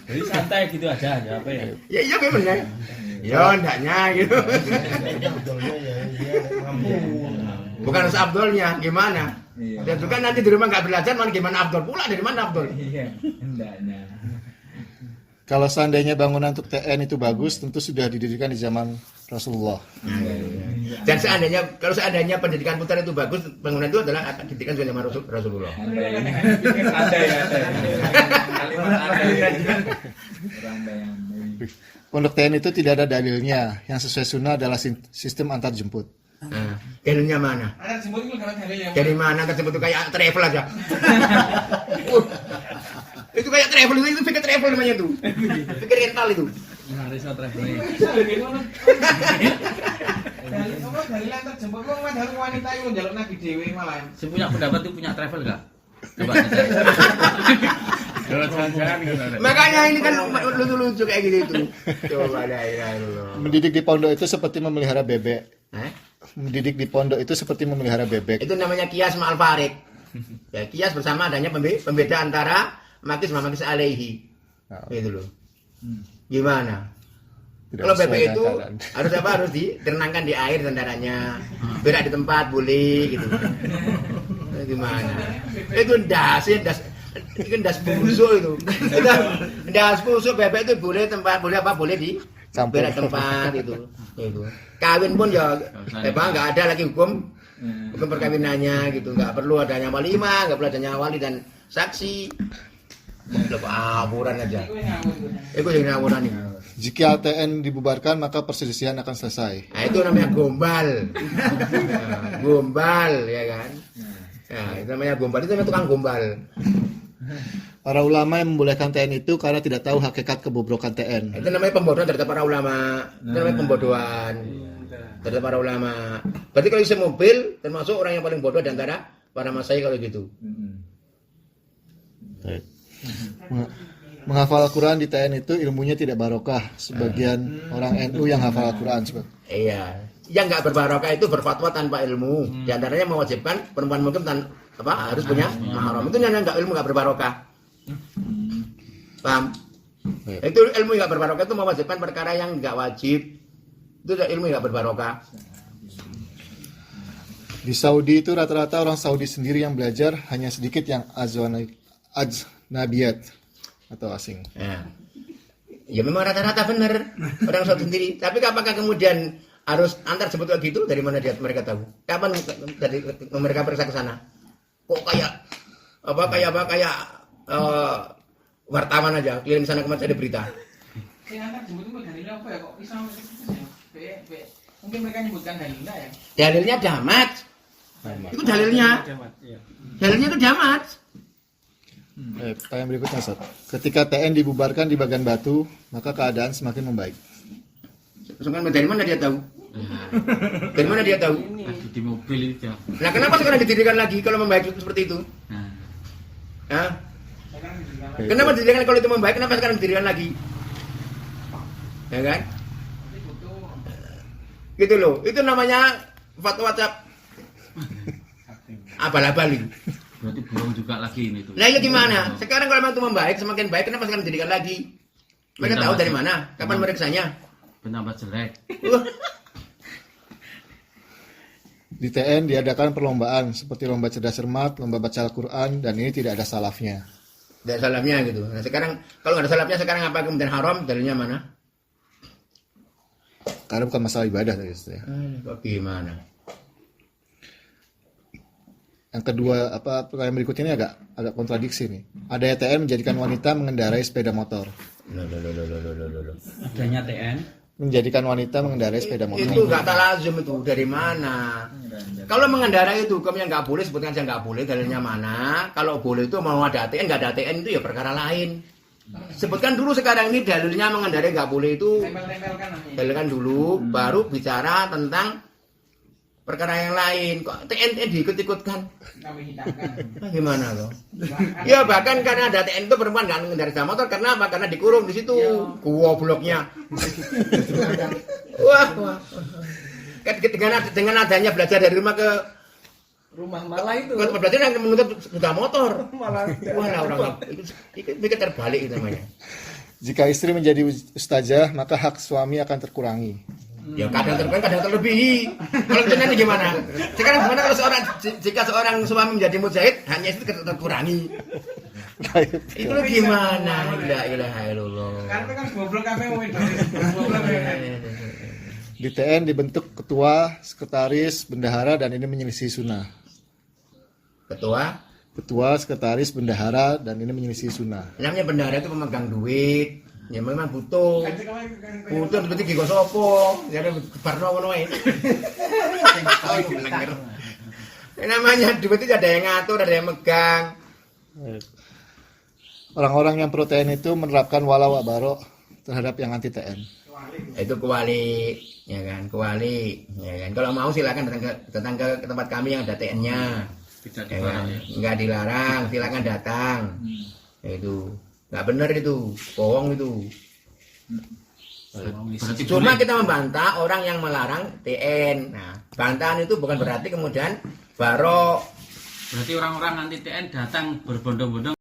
Jadi santai gitu aja apa ya? Ya iya memang ya. Ya hendaknya gitu. Betulnya ya dia ngambil. Bukan harus Abdulnya, gimana? Dan juga nanti di rumah nggak belajar, mana gimana Abdul pula? Dari mana Abdul? Iya, hendaknya. Kalau seandainya bangunan untuk TN itu bagus, tentu sudah didirikan di zaman Rasulullah. Dan kalau seandainya pendidikan putra itu bagus, bangunan itu adalah pendidikan zaman Rasulullah. Ada ya. Kalimat ada ya. Pondok TN itu tidak ada dalilnya. Yang sesuai sunnah adalah sistem antar jemput. Dalilnya mana? Ada sebut itu karena dalil yang Dari mana tersebut itu kayak travel aja? Itu kayak travel itu pikir travel namanya itu. Pikir rental itu. Harus traveling. dalil apa dalil yang terjemput wong madhal wanita itu njaluk nabi dhewe malah. Saya punya pendapat itu punya travel enggak? Coba saya. Jalan-jalan gitu. Makanya ini kan lucu-lucu kayak gitu itu. Coba la ilaha illallah. Mendidik di pondok itu seperti memelihara bebek. Mendidik di pondok itu seperti memelihara bebek. Itu namanya kias ma'al farid. Ya, kias bersama adanya pembeda antara makis sama makis alaihi. Itu loh. Gimana? Tidak Kalau sesuai bebek dengan itu keadaan. harus apa? Harus ditenangkan di air tentaranya. Berak di tempat boleh gitu. Gimana? Itu das busuk itu. Das busuk bebek itu boleh apa? Boleh di Campur. berak tempat itu. Kawin pun ya memang nggak ada lagi hukum perkawinannya gitu, nggak perlu adanya walimah, nggak perlu adanya wali dan saksi. Aburan aja. Itu yang ngawuran ini. Jika TN dibubarkan, maka perselisihan akan selesai. Nah, itu namanya gombal. Gombal ya kan. Nah, itu namanya gombal, itu namanya tukang gombal. Para ulama yang membolehkan TN itu karena tidak tahu hakikat kebobrokan TN. Itu namanya pembodohan terhadap para ulama. Itu namanya pembodohan terhadap para ulama. Berarti kalau isi mobil termasuk orang yang paling bodoh di antara para masyayikh kalau gitu. Menghafal Al-Quran di TN itu ilmunya tidak barokah. Sebagian orang NU yang hafal Al-Quran. Iya. Yang nggak berbarokah itu berfatwa tanpa ilmu. Di antaranya mewajibkan perempuan muslim harus punya mahram. Itu yang nggak ilmu nggak berbarokah. Paham? Itu ilmu nggak berbarokah itu mewajibkan perkara yang nggak wajib. Itu ilmu nggak berbarokah. Di Saudi itu rata-rata orang Saudi sendiri yang belajar, hanya sedikit yang ajnabiyat atau asing. Ya memang rata-rata benar orang Saudi sendiri. Tapi apakah kemudian harus antar sebut kayak gitu? Dari mana mereka tahu? Kapan dari mereka periksa ke sana? Kok kayak wartawan aja kirim sana kemana ada berita. Yang antar jemput itu dalilnya apa ya kok bisa mungkin mereka nyebutkan dalilnya ya. Dalilnya damat. Itu dalilnya. Dalilnya itu damat. Pertanyaan berikutnya, Ustaz. Ketika TN dibubarkan di bagian Batu, maka keadaan semakin membaik. Kan dari mana dia tahu? Dari mana dia tahu? Di mobil itu. Nah, kenapa sekarang didirikan lagi kalau membaik seperti itu? Hah? Kenapa didirikan kalau itu membaik? Kenapa sekarang didirikan lagi? Ya kan? Gitu loh. Itu namanya fatwa WhatsApp abal-abal itu. Berarti belum juga lagi ini tuh. Nah, itu gimana? Sekarang kalau memang itu membaik, semakin baik, kenapa sekarang didirikan lagi? Mereka tahu dari mana? Kapan meriksanya? Penambah jelek. Di TN diadakan perlombaan seperti lomba cerdas cermat, lomba baca Al-Quran, dan ini tidak ada salafnya. Tidak ada salafnya gitu. Nah sekarang kalau nggak ada salafnya sekarang apa kemudian haram? Dalilnya mana? Karena bukan masalah ibadah tadi. Kok gimana? Yang kedua, pertanyaan berikutnya ini agak kontradiksi nih. Ada TN menjadikan wanita mengendarai sepeda motor. Loh. Adanya TN Menjadikan wanita mengendarai sepeda motor. Itu nggak talazum itu dari mana? Kalau mengendarai itu hukumnya nggak boleh, sebutkan aja nggak boleh. Dalilnya mana? Kalau boleh itu mau ada ATN nggak ada ATN itu ya perkara lain. Sebutkan dulu sekarang ini dalilnya mengendarai nggak boleh itu. Dalilkan dulu, baru bicara tentang perkara yang lain. Kok TN diikut-ikutkan? Gimana loh? Ya bahkan karena ada TN itu perempuan nggak mengendarai sepeda motor karena apa? Karena dikurung di situ. Gobloknya. Wah. Dengan adanya belajar dari rumah ke Rumah malah itu. Berarti yang menuntut sepeda motor. Wah, orang itu mikir terbalik itu namanya. Jika istri menjadi ustazah, maka hak suami akan terkurangi. Ya kadang terkurangi, kadang terlebihi. Kalau itu nanti gimana? Sekarang gimana kalau jika seorang suami menjadi mujahid, hanya itu terkurangi. Itu gimana? La ilaha illallah. Karena kan goblok kabeh wong itu. Di TN dibentuk ketua, sekretaris, bendahara, dan ini menyelisih sunnah. Ketua, sekretaris, bendahara, dan ini menyelisih sunnah. Namanya bendahara itu pemegang duit. Ya memang butuh seperti Gigo Sopo. Ya ada barno ngono ae. Namanya duit itu ada yang ngatur, ada yang megang. Orang-orang yang pro TN itu menerapkan wala wa baro terhadap yang anti TN. Itu kuali, ya kan, kuali, ya kan. Kalau mau silakan datang ke tempat kami yang ada TN-nya. Tidak Ya dilarang. kan? Nggak dilarang, silakan datang. Itu nggak benar itu, bohong itu. Berarti Cuma boleh. kita membantah orang yang melarang TN. Nah, bantahan itu bukan berarti kemudian barok. Berarti orang-orang anti TN datang berbondong-bondong